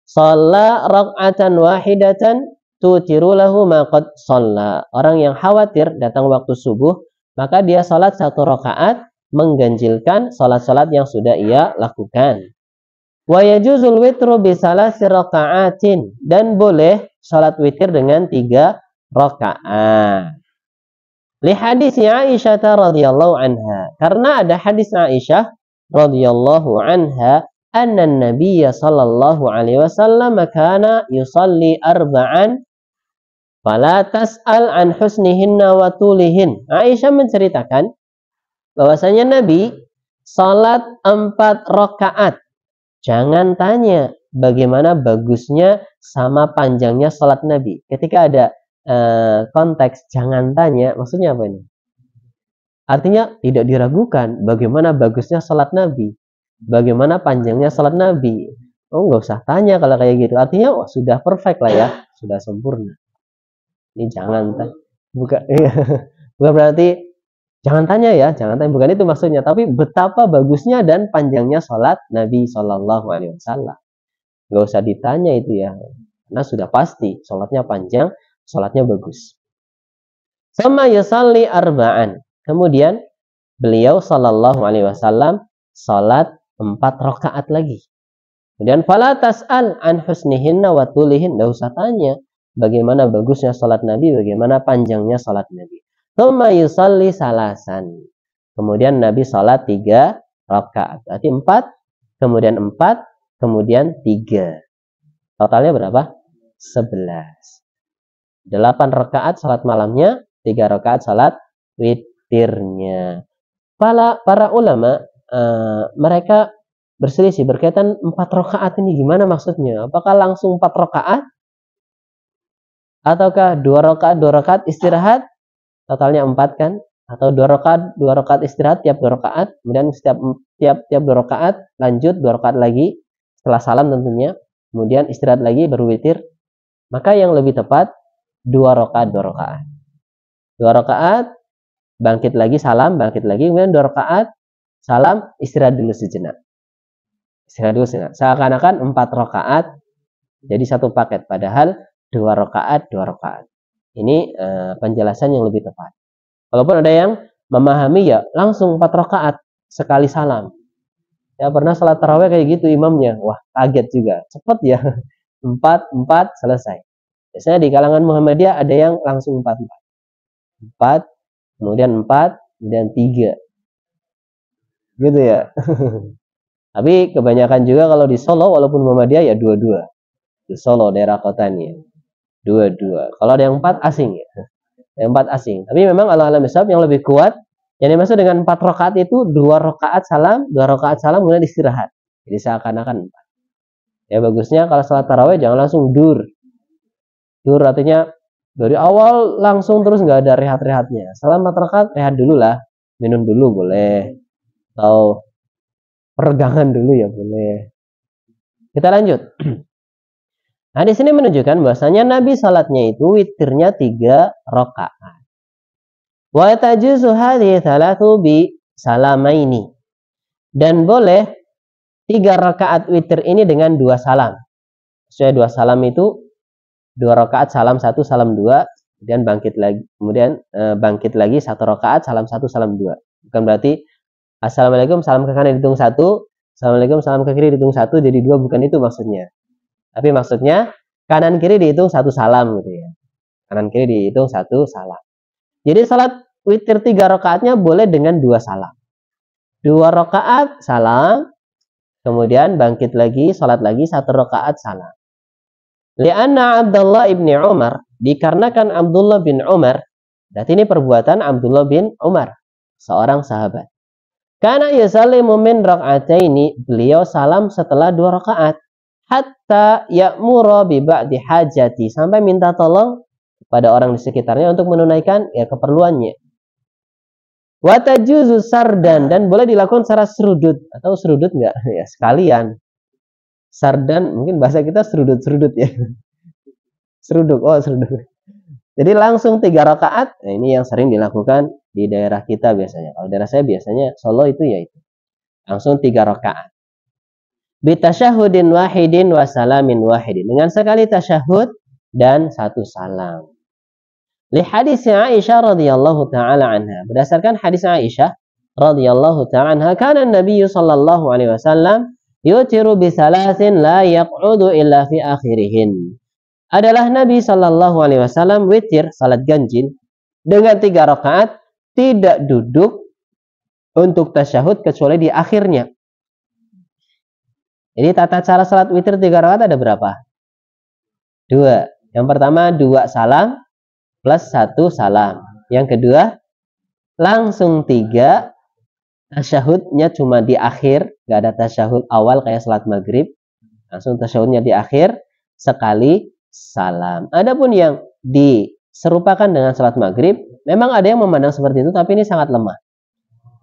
shalla rak'atan wahidatan tutiru lahu ma qad shalla. Orang yang khawatir datang waktu subuh, maka dia salat 1 rakaat mengganjilkan salat-salat yang sudah ia lakukan. Wa yajuzul witru bi salasi raka'atin, dan boleh salat witir dengan 3 rakaat. Li hadis Aisyah radhiyallahu anha, karena ada hadis Aisyah radhiyallahu anha, anna Nabiy sallallahu alaihi wasallam kana yusalli arba'an fala tas'al an husnihinna wa tulihin. Aisyah menceritakan bahwasanya Nabi salat 4 rakaat. Jangan tanya bagaimana bagusnya sama panjangnya salat Nabi. Ketika ada konteks jangan tanya, maksudnya apa ini? Artinya tidak diragukan bagaimana bagusnya salat Nabi, bagaimana panjangnya salat Nabi. Oh, nggak usah tanya kalau kayak gitu. Artinya oh, sudah perfect lah ya, sudah sempurna. Ini jangan tanya. Bukan, bukan berarti jangan tanya ya, jangan tanya. Bukan itu maksudnya. Tapi betapa bagusnya dan panjangnya salat Nabi Shallallahu Alaihi Wasallam. Nggak usah ditanya itu ya, karena sudah pasti salatnya panjang, salatnya bagus. Sama yusalli arba'an. Kemudian beliau Shallallahu Alaihi Wasallam salat 4 rakaat lagi. Kemudian fala tas'al an husnihinna wa tulihin, enggak usah tanya bagaimana bagusnya salat Nabi, bagaimana panjangnya salat Nabi. Tsumma yusalli salasan. Kemudian Nabi salat 3 rakaat. Berarti 4, kemudian 4, kemudian 3. Totalnya berapa? 11. 8 rakaat salat malamnya, 3 rakaat salat witirnya. Para ulama mereka berselisih berkaitan 4 rakaat ini gimana maksudnya? Apakah langsung 4 rakaat? Ataukah 2 rakaat istirahat? Totalnya 4 kan? Atau 2 rakaat istirahat tiap 2 rakaat, kemudian tiap 2 rakaat lanjut 2 rakaat lagi setelah salam tentunya, kemudian istirahat lagi baru witir. Maka yang lebih tepat 2 rakaat 2 rakaat. 2 rakaat bangkit lagi salam, bangkit lagi, kemudian 2 rakaat salam, istirahat dulu sejenak. Istirahat dulu sejenak. Seakan-akan 4 rakaat jadi satu paket, padahal 2 rakaat 2 rakaat. Ini penjelasan yang lebih tepat. Walaupun ada yang memahami ya langsung 4 rakaat sekali salam. Ya pernah salat tarawih kayak gitu imamnya. Wah, kaget juga. Cepat ya. 4 selesai. Biasanya di kalangan Muhammadiyah ada yang langsung 4, kemudian 4, kemudian 3. Gitu ya. Tapi kebanyakan juga kalau di Solo walaupun Muhammadiyah ya 2. Di Solo daerah kotanya 2. Kalau ada yang 4 asing ya. Yang 4 asing. Tapi memang al-alam yang lebih kuat yang dimaksud dengan 4 rakaat itu 2 rakaat salam, 2 rakaat salam kemudian istirahat. Jadi seakan-akan 4. Ya bagusnya kalau salat tarawih jangan langsung dur. Dur artinya dari awal langsung terus nggak ada rehat-rehatnya. Salam 4 rakaat rehat dulu lah. Minum dulu boleh. Atau peregangan dulu ya boleh. Kita lanjut. Nah, di sini menunjukkan bahwasanya Nabi salatnya itu witirnya 3 rakaat. Wa tajuzu hadhihi thalathu bi salamaini. Dan boleh 3 rakaat witir ini dengan 2 salam. Maksudnya 2 salam itu 2 rakaat salam 1 salam 2, kemudian bangkit lagi. Kemudian bangkit lagi 1 rakaat salam 1 salam 2. Bukan berarti assalamualaikum salam ke kanan dihitung 1, assalamualaikum salam ke kiri dihitung 1 jadi 2, bukan itu maksudnya. Tapi maksudnya kanan kiri dihitung 1 salam gitu ya. Kanan kiri dihitung 1 salam. Jadi salat witir 3 rakaatnya boleh dengan 2 salam. 2 rakaat salam, kemudian bangkit lagi, salat lagi 1 rakaat salam. Lianna Abdullah ibn Umar, dikarenakan Abdullah bin Umar, berarti ini perbuatan Abdullah bin Umar, seorang sahabat. Karena yusallimu min raka'ataini, beliau salam setelah 2 rakaat. Hatta ya'mura bi ba'di hajati, sampai minta tolong kepada orang di sekitarnya untuk menunaikan ya keperluannya. Wa tajuzu sardan, dan boleh dilakukan secara serudut atau serudut enggak? Ya sekalian. Sardan mungkin bahasa kita serudut-serudut ya. Seruduk. Oh, seruduk. Jadi langsung 3 rakaat. Nah, ini yang sering dilakukan di daerah kita biasanya. Kalau daerah saya biasanya Solo itu ya itu. Langsung 3 rakaat. Bitasyahudin wahidin wa salamin wahidin, dengan sekali tasyahud dan 1 salam. Li hadis Aisyah radhiyallahu taala anha, berdasarkan hadis Aisyah radhiyallahu taala anha, kana Nabi sallallahu alaihi wasallam yutiru bi salasin la yaq'udu illa fi akhirihin. Adalah Nabi sallallahu alaihi wasallam witir salat ganjil dengan 3 rakaat, tidak duduk untuk tasyahud kecuali di akhirnya. Jadi tata cara salat witir 3 rakaat ada berapa? 2. Yang pertama 2 salam plus 1 salam. Yang kedua langsung 3, tasyahudnya cuma di akhir, nggak ada tasyahud awal kayak salat maghrib. Langsung tasyahudnya di akhir, sekali salam. Adapun yang di serupakan dengan salat maghrib. Memang ada yang memandang seperti itu, tapi ini sangat lemah.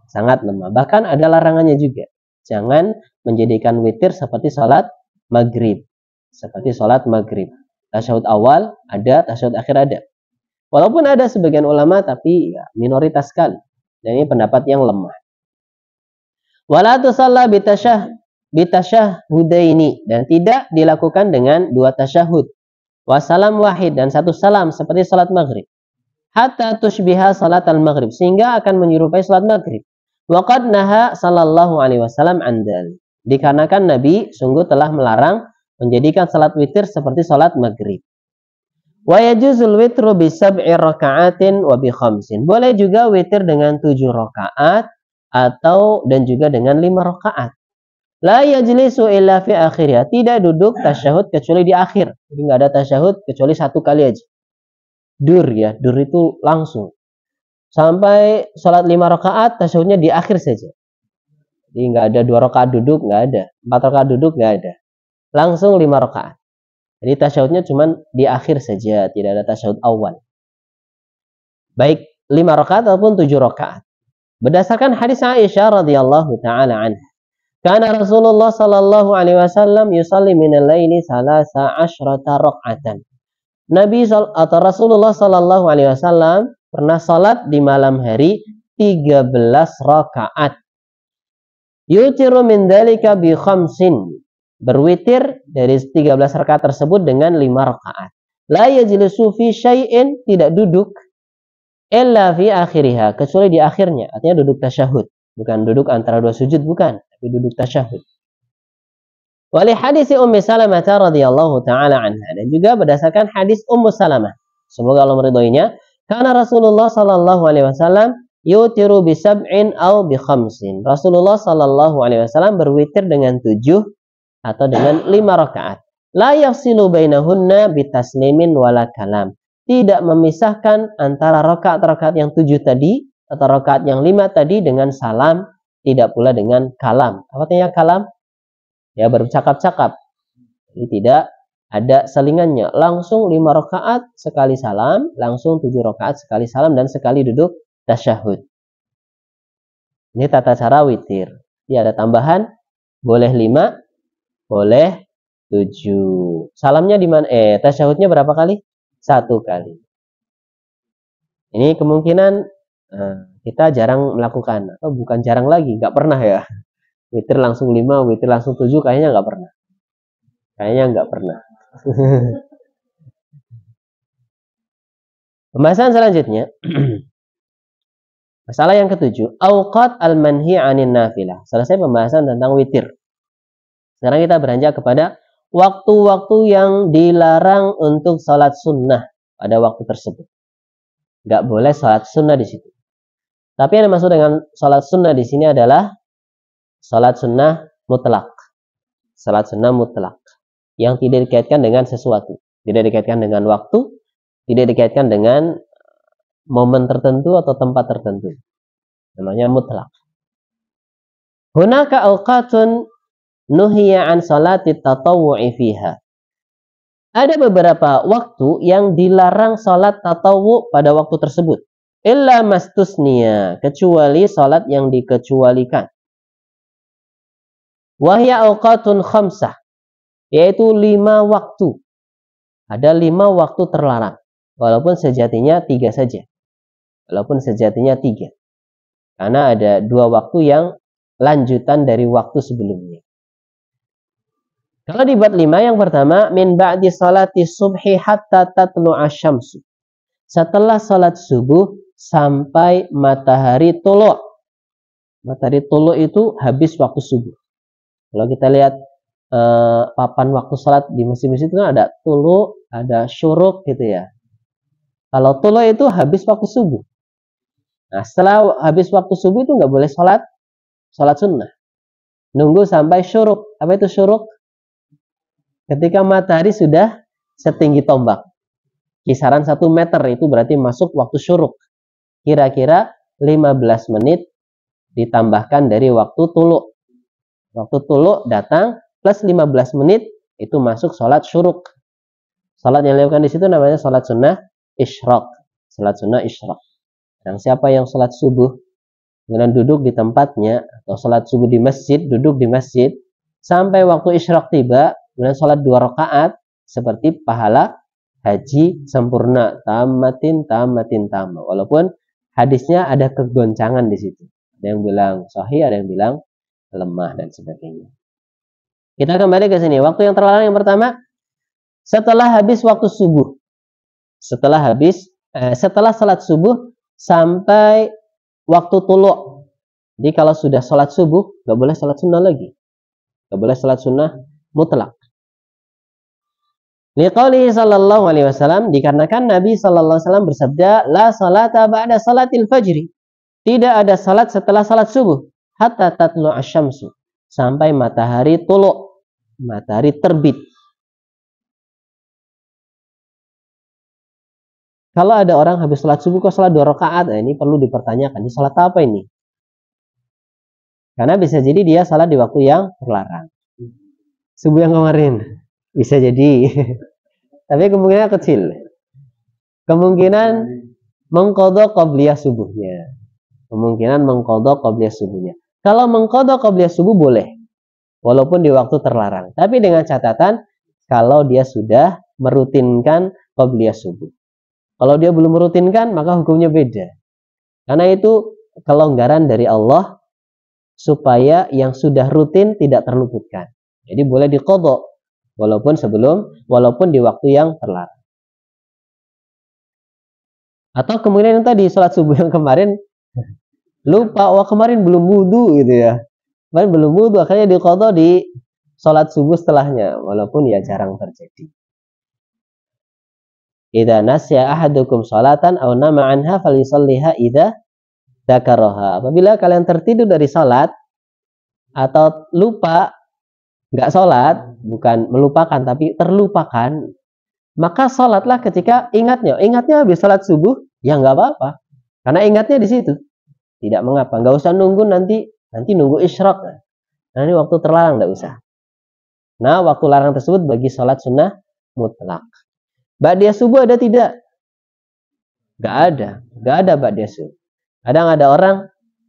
Sangat lemah. Bahkan ada larangannya juga. Jangan menjadikan witir seperti salat maghrib. Seperti salat maghrib. Tasyahud awal ada, tasyahud akhir ada. Walaupun ada sebagian ulama, tapi ya, minoritas sekali. Dan ini pendapat yang lemah. Wala tusalla bitasyahudaini, dan tidak dilakukan dengan dua tasyahud. Wasalam wahid, dan satu salam seperti salat maghrib. Hatta tushbiha salat al-maghrib, sehingga akan menyerupai salat maghrib. Waqad naha sallallahu alaihi wasallam an dzalik. Dikarenakan Nabi sungguh telah melarang menjadikan salat witir seperti salat maghrib. Wa yajuzul witru bi sab'i raka'atin wa bi khamsin. Boleh juga witir dengan 7 rakaat atau dan juga dengan 5 rakaat. La yajlisu illa fi akhirnya. Tidak duduk tasyahud kecuali di akhir. Jadi enggak ada tasyahud kecuali satu kali aja. Dur ya, dur itu langsung. Sampai salat 5 rakaat tasyahudnya di akhir saja. Jadi enggak ada 2 rakaat duduk, enggak ada. 4 rakaat duduk enggak ada. Langsung 5 rakaat. Jadi tasyahudnya cuma di akhir saja, tidak ada tasyahud awal. Baik 5 rakaat ataupun 7 rakaat. Berdasarkan hadis Aisyah radhiyallahu taala anha, kana Rasulullah sallallahu alaihi wasallam yusalli minal laili 13 raka'atan. Nabi atau Rasulullah sallallahu alaihi wasallam pernah salat di malam hari 13 rakaat. Yutiru min dzalika bi khamsin. Berwitir dari 13 rakaat tersebut dengan 5 rakaat. La yajlisu fi syai'in, tidak duduk illa fi akhiriha, kecuali di akhirnya, artinya duduk tasyahud, bukan duduk antara dua sujud, bukan, tapi duduk tasyahud. Wali hadis Ummi Salamah radhiyallahu taala anha, dan juga berdasarkan hadis Ummu Salamah, semoga Allah meridhoinya, karena Rasulullah sallallahu alaihi wasallam yutiru bi sab'in aw bi khamsin. Rasulullah sallallahu alaihi wasallam berwitir dengan 7 atau dengan 5 rakaat. La yafsilu bainahunna bitaslimin wala kalam. Tidak memisahkan antara rakaat-rakaat yang 7 tadi atau rakaat yang 5 tadi dengan salam, tidak pula dengan kalam. Apa artinya kalam? Ya, bercakap-cakap. Jadi tidak ada selingannya. Langsung 5 rakaat sekali salam, langsung 7 rakaat sekali salam dan sekali duduk tasyahud. Ini tata cara witir. Ya, ada tambahan, boleh 5, boleh 7. Salamnya di mana? Tasyahudnya berapa kali? 1 kali. Ini kemungkinan kita jarang melakukan, atau bukan jarang lagi, nggak pernah ya. Witir langsung 5, witir langsung 7, kayaknya nggak pernah. Kayaknya nggak pernah. Pembahasan selanjutnya. Masalah yang ke-7, auqat al-manhi 'anin nafilah. Selesai pembahasan tentang witir. Sekarang kita beranjak kepada waktu-waktu yang dilarang untuk salat sunnah pada waktu tersebut. Nggak boleh salat sunnah di situ. Tapi yang dimaksud dengan salat sunnah di sini adalah salat sunnah mutlak. Salat sunnah mutlak yang tidak dikaitkan dengan sesuatu, tidak dikaitkan dengan waktu, tidak dikaitkan dengan momen tertentu atau tempat tertentu. Namanya mutlak. Hunaka awqatun nuhiya an salati tatawwu'i fiha. Ada beberapa waktu yang dilarang salat tatawwu pada waktu tersebut. Illa mastusniya, kecuali salat yang dikecualikan. Wahya awqatun khamsah, yaitu 5 waktu. Ada 5 waktu terlarang, walaupun sejatinya 3 saja. Walaupun sejatinya 3. Karena ada 2 waktu yang lanjutan dari waktu sebelumnya. Kalau dibuat 5, yang pertama, min ba'di salati subhi hatta tatlu'a syamsu. Setelah salat subuh sampai matahari tulu'. Matahari tulu' itu habis waktu subuh. Kalau kita lihat papan waktu salat di masjid-masjid itu kan ada tulu', ada syuruk gitu ya. Kalau tulu' itu habis waktu subuh. Nah, setelah habis waktu subuh itu nggak boleh salat sunnah. Nunggu sampai syuruk. Apa itu syuruk? Ketika matahari sudah setinggi tombak. Kisaran 1 meter itu berarti masuk waktu syuruk. Kira-kira 15 menit ditambahkan dari waktu tulu'. Waktu tulu' datang plus 15 menit itu masuk sholat syuruk. Sholat yang dilakukan di situ namanya sholat sunnah isyraq. Salat sunnah isyraq. Dan siapa yang salat subuh kemudian duduk di tempatnya atau salat subuh di masjid, duduk di masjid sampai waktu isyraq tiba, kemudian salat 2 rakaat seperti pahala haji sempurna, tamatin tamma. Walaupun hadisnya ada kegoncangan di situ. Ada yang bilang sahih, ada yang bilang lemah dan sebagainya. Kita kembali ke sini. Waktu yang terlarang yang pertama setelah habis waktu subuh. Setelah salat subuh sampai waktu tulu'. Jadi kalau sudah salat subuh, nggak boleh salat sunnah lagi. Nggak boleh salat sunnah mutlak. Liqaulihi sallallahu alaihi wasallam, dikarenakan Nabi sallallahu alaihi wasallam bersabda, la salata ba'da salatil fajri. Tidak ada salat setelah salat subuh hatta tatlu asyamsu, sampai matahari tulu', matahari terbit. Kalau ada orang habis salat subuh kok salat 2 rakaat, nah ini perlu dipertanyakan, ini salat apa ini? Karena bisa jadi dia salat di waktu yang terlarang. Subuh yang kemarin bisa jadi. Tapi kemungkinan kecil. Kemungkinan mengqadha qabliyah subuhnya. Kalau mengqadha qabliyah subuh boleh. Walaupun di waktu terlarang. Tapi dengan catatan kalau dia sudah merutinkan qabliyah subuh. Kalau dia belum merutinkan, maka hukumnya beda. Karena itu kelonggaran dari Allah supaya yang sudah rutin tidak terluputkan. Jadi boleh diqadha walaupun di waktu yang terlarang. Atau kemudian yang tadi salat subuh yang kemarin lupa, kemarin belum wudu gitu ya. Kemarin belum wudu, akhirnya diqadha di salat subuh setelahnya, walaupun ya jarang terjadi. Idza nasya ahadukum salatan aw nama anha falyusalliha idza dzakaraha. Apabila kalian tertidur dari salat atau lupa enggak salat, bukan melupakan tapi terlupakan, maka salatlah ketika ingatnya. Ingatnya habis salat subuh, ya enggak apa-apa. Karena ingatnya di situ. Tidak mengapa, enggak usah nunggu nanti nunggu isyraq. Nah, ini waktu terlarang enggak usah. Nah, waktu larang tersebut bagi salat sunnah mutlak. Ba'diyah subuh ada tidak? Enggak ada ba'diyah subuh. Kadang ada orang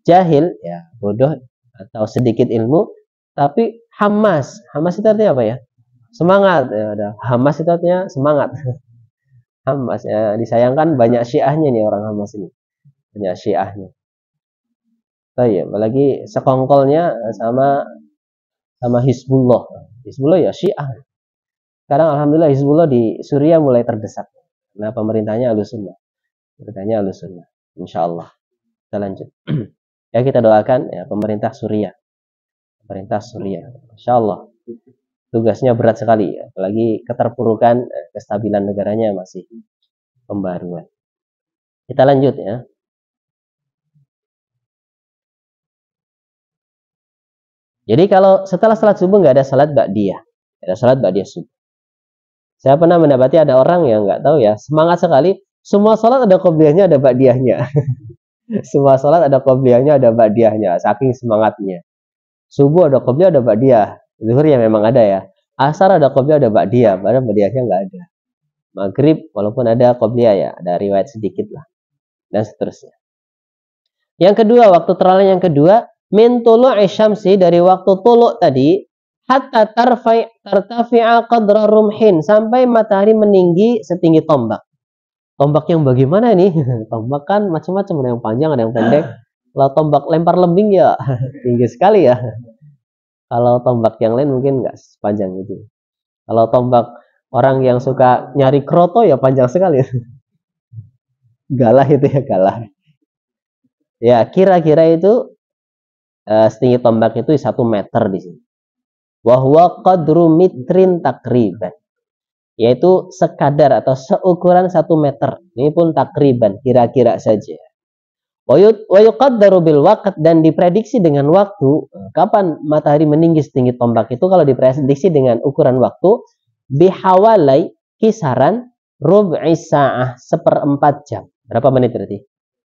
jahil, ya bodoh atau sedikit ilmu, tapi hamas. Hamas itu artinya apa ya? Semangat. Ya, ada. Hamas itu artinya semangat. Hamas. Ya, disayangkan banyak syiahnya nih orang hamas ini. Banyak syiahnya. Ya, apalagi sekongkolnya sama Hizbullah. Hizbullah ya syiah. Sekarang alhamdulillah Hizbullah di Suriah mulai terdesak. Nah, pemerintahnya Ahlussunnah. Insyaallah. Kita lanjut. Ya, kita doakan ya pemerintah Suriah. Insyaallah. Tugasnya berat sekali, apalagi keterpurukan kestabilan negaranya masih pembaruan. Kita lanjut ya. Jadi kalau setelah salat subuh nggak ada salat ba'diyah, ada salat ba'diyah subuh. Saya pernah mendapati ada orang yang nggak tahu ya, semangat sekali, semua salat ada qobliyahnya, ada ba'diyahnya. Semua salat ada qobliyahnya, ada ba'diyahnya, saking semangatnya. Subuh ada qobliyah, ada ba'diyah. Zuhur ya memang ada ya. Asar ada qobliyah, ada ba'diyah, padahal ba'diyahnya nggak ada. Maghrib walaupun ada qobliyah ya, ada riwayat sedikit lah. Dan seterusnya. Yang kedua, waktu terlarang yang kedua, min tulu'i syamsi, dari waktu tulu' tadi, hatta tartafi'a qadra rumhin, sampai matahari meninggi setinggi tombak. Tombak yang bagaimana nih? Tombak kan macam-macam, ada yang panjang, ada yang pendek. Kalau tombak lempar lembing ya tinggi sekali ya. Kalau tombak yang lain mungkin nggak sepanjang itu. Kalau tombak orang yang suka nyari kroto ya panjang sekali. Galah itu ya, galah. Ya, kira-kira itu setinggi tombak itu 1 meter di sini. Wahwa qadru mitrin takriban, yaitu sekadar atau seukuran 1 meter. Ini pun takriban, kira-kira saja. Wa yuqaddaru bil waqt, dan diprediksi dengan waktu. Kapan matahari meninggi setinggi tombak itu kalau diprediksi dengan ukuran waktu bihawalai, kisaran rub'i sa'ah, 1/4 jam. Berapa menit berarti?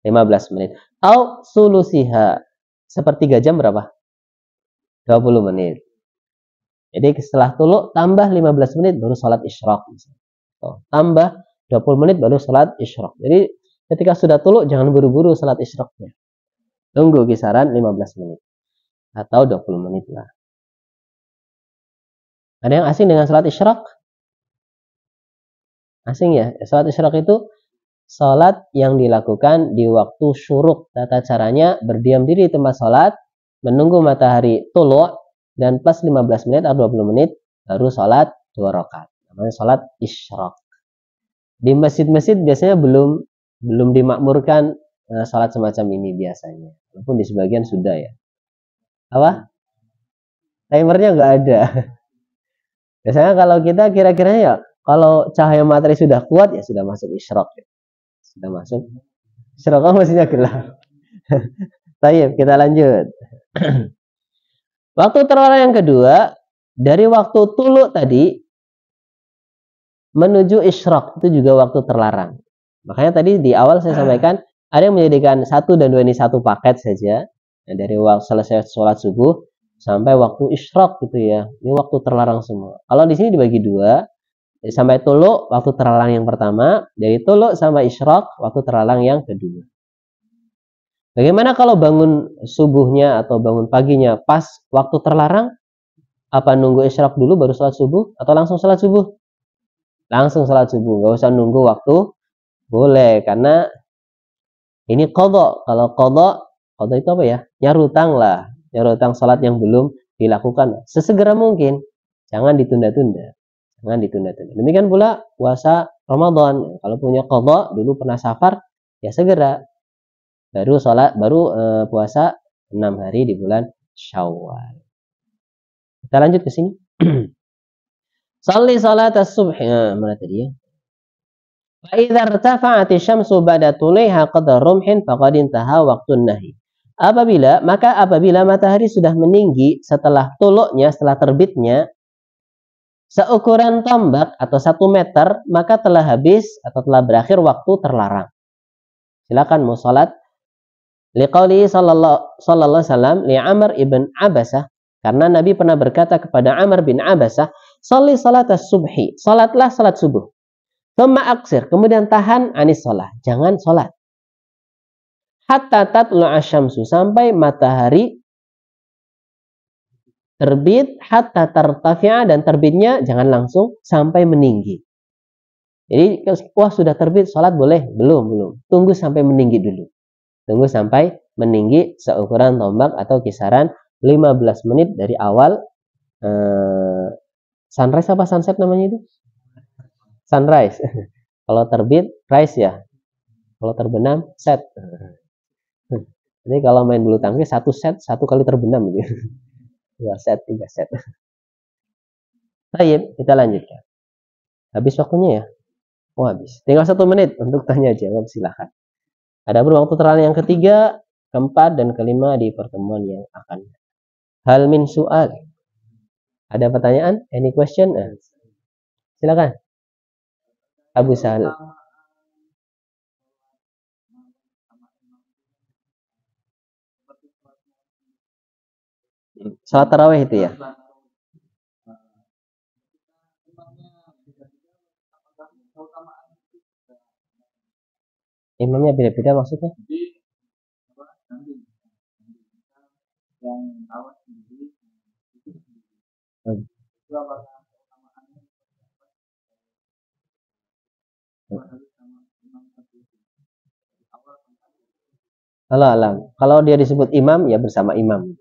15 menit. Au sulusiha, 1/3 jam berapa? 20 menit. Jadi setelah tulu tambah 15 menit baru salat isyraq. Tambah 20 menit baru salat isyraq. Jadi ketika sudah tuluk jangan buru-buru salat isyraqnya. Tunggu kisaran 15 menit atau 20 menit lah. Ada yang asing dengan salat isyraq? Asing ya? Salat isyraq itu salat yang dilakukan di waktu syuruk. Tata caranya berdiam diri di tempat salat, menunggu matahari tuluk, dan plus 15 menit atau 20 menit baru salat 2 rakaat. Namanya salat isyraq. Di masjid-masjid biasanya belum dimakmurkan salat semacam ini biasanya. Walaupun di sebagian sudah ya. Apa? Timernya nggak ada. Biasanya kalau kita kira-kiranya ya, kalau cahaya matahari sudah kuat ya sudah masuk isyraq. Ya. Sudah masuk. Isyraq maksudnya gelap. Baik, kita lanjut. Waktu terlarang yang kedua, dari waktu tuluk tadi menuju isyraq itu juga waktu terlarang. Makanya tadi di awal saya sampaikan ada yang menjadikan 1 dan 2 ini satu paket saja. Nah, dari waktu selesai sholat subuh sampai waktu isyraq gitu ya. Ini waktu terlarang semua. Kalau di sini dibagi 2, sampai tuluk waktu terlarang yang pertama, dari tuluk sampai isyraq waktu terlarang yang kedua. Bagaimana kalau bangun subuhnya atau bangun paginya pas waktu terlarang? Apa nunggu isyraq dulu baru sholat subuh atau langsung sholat subuh? Langsung sholat subuh, nggak usah nunggu waktu. Boleh, karena ini qadha. Kalau qadha itu apa ya? Nyarutang lah. Nyarutang sholat yang belum dilakukan. Sesegera mungkin. Jangan ditunda-tunda. Jangan ditunda-tunda. Demikian pula puasa Ramadan. Kalau punya qadha, dulu pernah safar, ya segera. Baru puasa 6 hari di bulan Syawal. Kita lanjut ke sini. Shalli salat as-subh. Mana tadi ya? Fa idza irtafa'at asy-syamsu ba'da tulaiha qadra rumhin faqad intaha waqtun nahi. Apabila matahari sudah meninggi setelah tuluknya, setelah terbitnya seukuran tombak atau 1 meter, maka telah habis atau telah berakhir waktu terlarang. Silakan mau salat. Liqauli sallallahu alaihi wasallam li Amr ibn Abasah, karena Nabi pernah berkata kepada Amr bin Abasah, "Shalli salatas subhi." Salatlah salat subuh. Tsumma aqsir, kemudian tahan anis salat, jangan salat. Hatta tatlu'a syamsu, sampai matahari terbit, hatta tartafi'a, dan terbitnya jangan langsung, sampai meninggi. Jadi wah sudah terbit salat boleh? Belum. Tunggu sampai meninggi dulu. Tunggu sampai meninggi seukuran tombak atau kisaran 15 menit dari awal sunrise apa sunset namanya itu? Sunrise. Kalau terbit, rise ya. Kalau terbenam, set. Jadi kalau main bulu tangkis 1 set, 1 kali terbenam gitu. 2 set, 3 set. Baik, kita lanjutkan. Habis waktunya ya? Oh habis. Tinggal 1 menit untuk tanya jawab, silahkan. Ada waktu terlarang yang ketiga, keempat, dan kelima di pertemuan yang akan. Hal min su'al. Ada pertanyaan? Any question? Silakan. Abu Sahal. Salat tarawih itu ya? Imamnya beda-beda maksudnya? Kalau dia disebut imam ya bersama imam.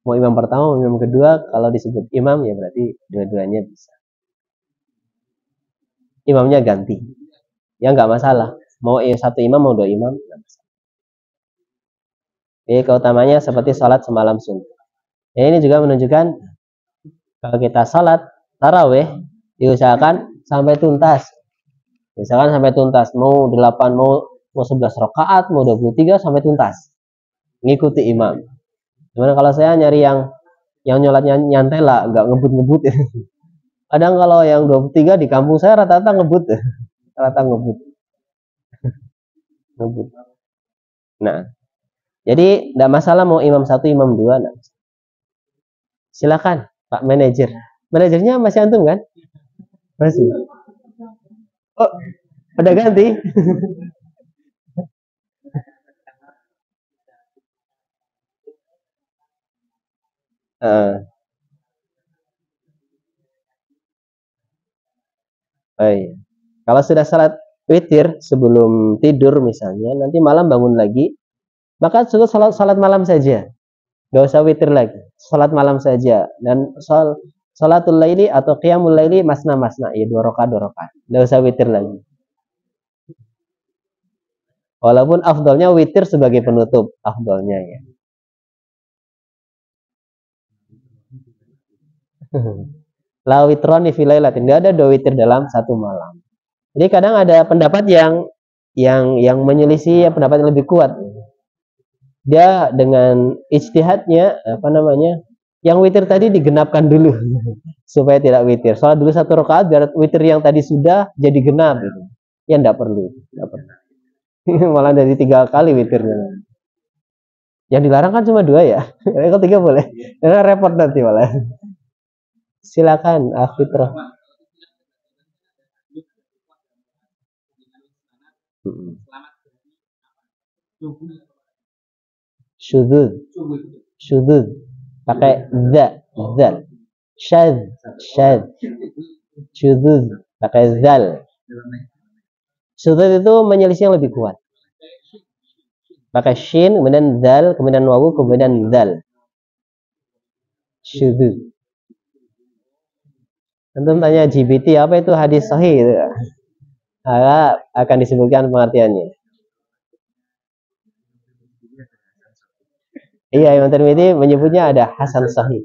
Mau imam pertama, mau imam kedua, kalau disebut imam ya berarti dua-duanya bisa. Imamnya ganti. Ya nggak masalah. Mau 1 imam, mau 2 imam, nggak masalah. Jadi keutamanya seperti sholat semalam sunnah. Ya, ini juga menunjukkan kalau kita sholat tarawih diusahakan sampai tuntas. Misalkan sampai tuntas, mau 8, mau 11 rakaat, mau 23 sampai tuntas. Ngikuti imam. Cuman kalau saya nyari yang nyolatnya nyantai lah, nggak ngebut-ngebut. Kadang kalau yang 23 di kampung saya rata-rata ngebut. Rata ngebut. Ngebut. Nah, jadi tidak masalah mau imam 1, imam 2. Nah. Silakan Pak Manajer. Manajernya masih antum kan? Masih. Oh, Udah ganti. Iya. Kalau sudah salat witir sebelum tidur misalnya, nanti malam bangun lagi, maka cukup salat malam saja. Nggak usah witir lagi. Salat malam saja. Dan salatul laili atau qiyamul laili masna-masna, ya 2 rakaat. Nggak usah witir lagi. Walaupun afdolnya witir sebagai penutup, afdolnya ya. La witroni fi lailatin, enggak ada 2 witir dalam satu malam. Jadi kadang ada pendapat yang menyelisih pendapat yang lebih kuat. Dia dengan ijtihadnya yang witir tadi digenapkan dulu supaya tidak witir. Salat dulu 1 rakaat biar witir yang tadi sudah jadi genap gitu. Ya enggak perlu. Malah dari 3 kali witirnya. Yang dilarang kan cuma 2 ya. Kalau 3 boleh. Karena repot nanti malah. Silakan Fitrah. Syudud pakai za syad syudud pakai zal. Syudud itu menyelisih yang lebih kuat, pakai shin kemudian zal kemudian wawu kemudian zal. Syudud. Tentu tanya GBT apa itu hadis sahih gitu. Maka akan disebutkan pengertiannya. Iya, Imam Tirmidzi menyebutnya ada hasan sahih.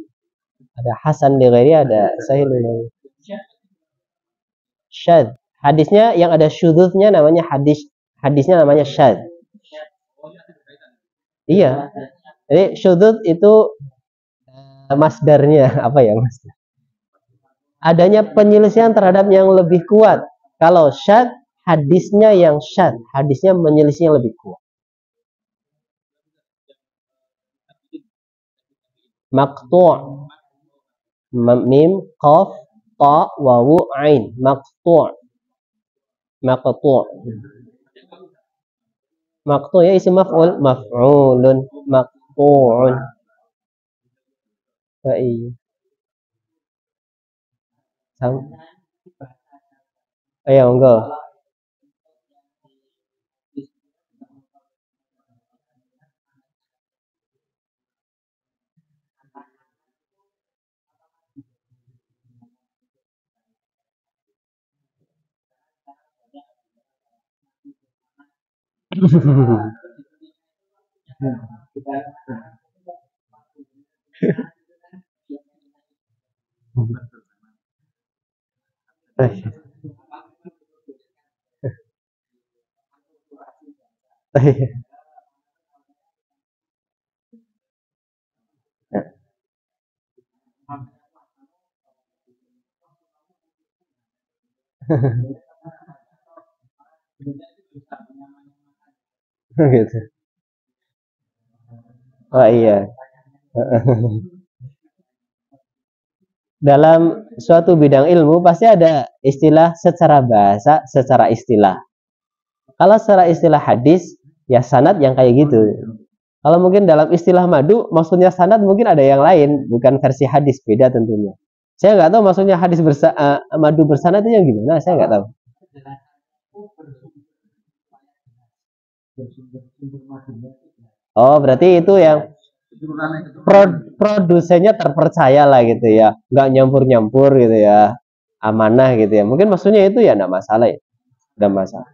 Ada hasan li ghairi, ada sahih li ghairi. Syadz. Hadisnya yang ada syudznya namanya hadisnya namanya syadz. Iya. Jadi syudzud itu masdarnya apa ya, Mas? Adanya penyelisihan terhadap yang lebih kuat. Kalau syadz, hadisnya yang syadz, hadisnya menyelisih yang lebih kuat. Maqtu', mim, qaf, ta, wawu, ain. Maqtu'. Maqtu' ya isim maf'ul, maf'ulun, maqtu'un. Iya. Ayo enggak. Gitu. Oh iya. Dalam suatu bidang ilmu pasti ada istilah secara bahasa, secara istilah. Kalau secara istilah hadis, ya sanad yang kayak gitu. Kalau mungkin dalam istilah madu, maksudnya sanad mungkin ada yang lain, bukan versi hadis, beda tentunya. Saya nggak tahu maksudnya hadis madu bersanad itu yang gimana, saya nggak tahu. Oh, berarti itu yang produsennya terpercaya lah gitu ya, nggak nyampur-nyampur gitu ya, amanah gitu ya. Mungkin maksudnya itu ya nggak masalah ya, nggak masalah.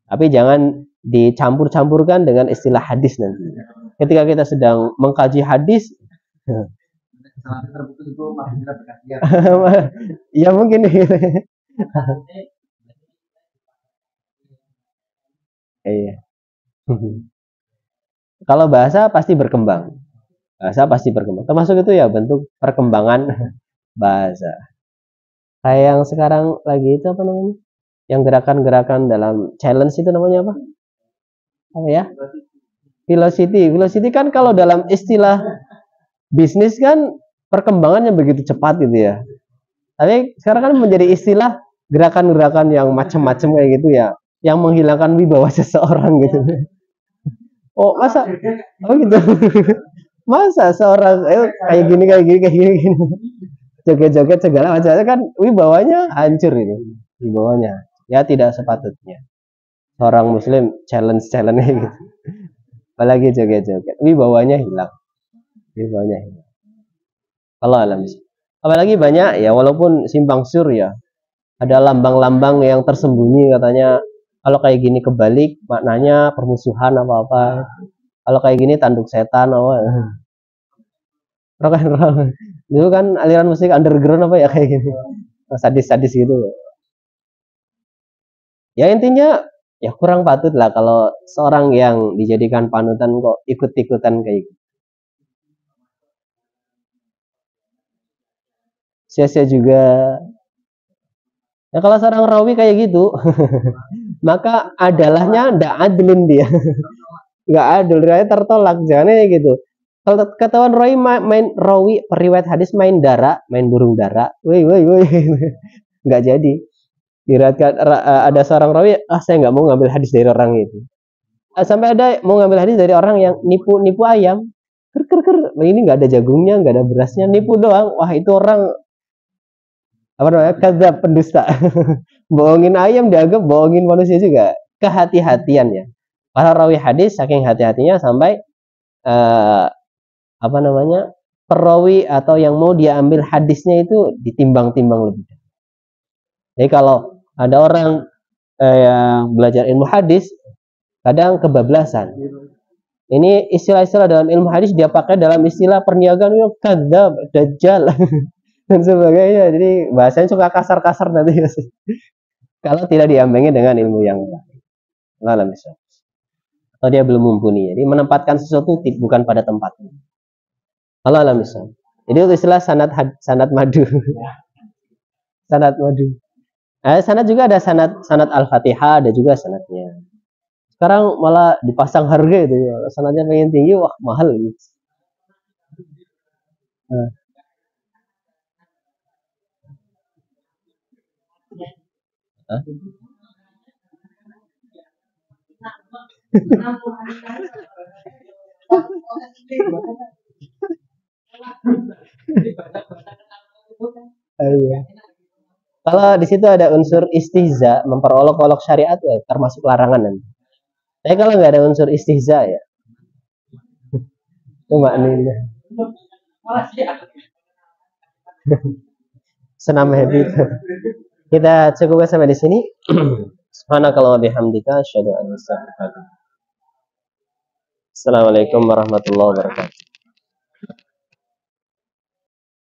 Tapi jangan dicampur-campurkan dengan istilah hadis nanti. Ketika kita sedang mengkaji hadis, ya mungkin. Iya. Kalau bahasa pasti berkembang. Bahasa pasti berkembang. Termasuk itu ya bentuk perkembangan bahasa. Kayak yang sekarang lagi itu apa namanya? Yang gerakan-gerakan dalam challenge itu namanya apa? Apa ya? Velocity. Velocity kan kalau dalam istilah bisnis kan perkembangannya begitu cepat gitu ya. Tapi sekarang kan menjadi istilah gerakan-gerakan yang macam-macam kayak gitu ya, yang menghilangkan wibawa seseorang gitu. Oh masa, oh gitu. Masa seorang kayak gini kayak gini kayak gini, gini. Joget-joget segala macam kan wibawanya hancur ini, wibawanya. Ya tidak sepatutnya. Seorang muslim challenge gitu. Apalagi joget-joget, wibawanya hilang. Wibawanya hilang. Allah alam. Apalagi banyak ya walaupun simpang sur ya. Ada lambang-lambang yang tersembunyi katanya kalau kayak gini kebalik maknanya permusuhan apa-apa. Kalau kayak gini tanduk setan apa. Rock and roll. Dulu kan aliran musik underground apa ya kayak gini. Sadis-sadis gitu. Ya intinya ya kurang patut lah kalau seorang yang dijadikan panutan kok ikut-ikutan kayak gitu. Sia-sia juga. Ya kalau seorang rawi kayak gitu, maka adalahnya ndak adilin dia. Nggak adil, dia tertolak. Jangan gitu. Kalau ketahuan rawi main rawi periwayat hadis main dara, main burung dara, woi woi woi, nggak jadi. Diriatkan ada seorang rawi, saya nggak mau ngambil hadis dari orang itu. Sampai ada mau ngambil hadis dari orang yang nipu ayam, ker ker ker, ini nggak ada jagungnya, nggak ada berasnya, nipu doang. Wah itu orang apa namanya kadzab pendusta. Bohongin ayam dianggap bohongin manusia juga. Kehati-hatian ya. Para rawi hadis saking hati-hatinya sampai eh, apa namanya perawi atau yang mau dia ambil hadisnya itu ditimbang-timbang lebih. Jadi kalau ada orang yang belajar ilmu hadis kadang kebablasan. Ini istilah-istilah dalam ilmu hadis dia pakai dalam istilah perniagaan, kadzab, dajjal dan sebagainya. Jadi bahasanya suka kasar-kasar nanti. Kalau tidak diambengi dengan ilmu yang lain. Atau dia belum mumpuni. Jadi menempatkan sesuatu bukan pada tempatnya. Allah alam misal. Jadi itu istilah sanad madu. Sanad madu. Sanad juga ada sanad Al-Fatihah, ada juga sanadnya. Sekarang malah dipasang harga itu ya. Sanadnya pengen tinggi, wah mahal gitu. Nah. Hah? Iya. Kalau di situ ada unsur istihza, memperolok-olok syariat ya termasuk larangan nanti. Tapi kalau nggak ada unsur istihza ya, itu maknanya. Senam happy. Kita cukupkan sampai di sini. Subhanakallah wa bihamdika asyhadu an la ilaha illa anta. Assalamualaikum warahmatullahi wabarakatuh.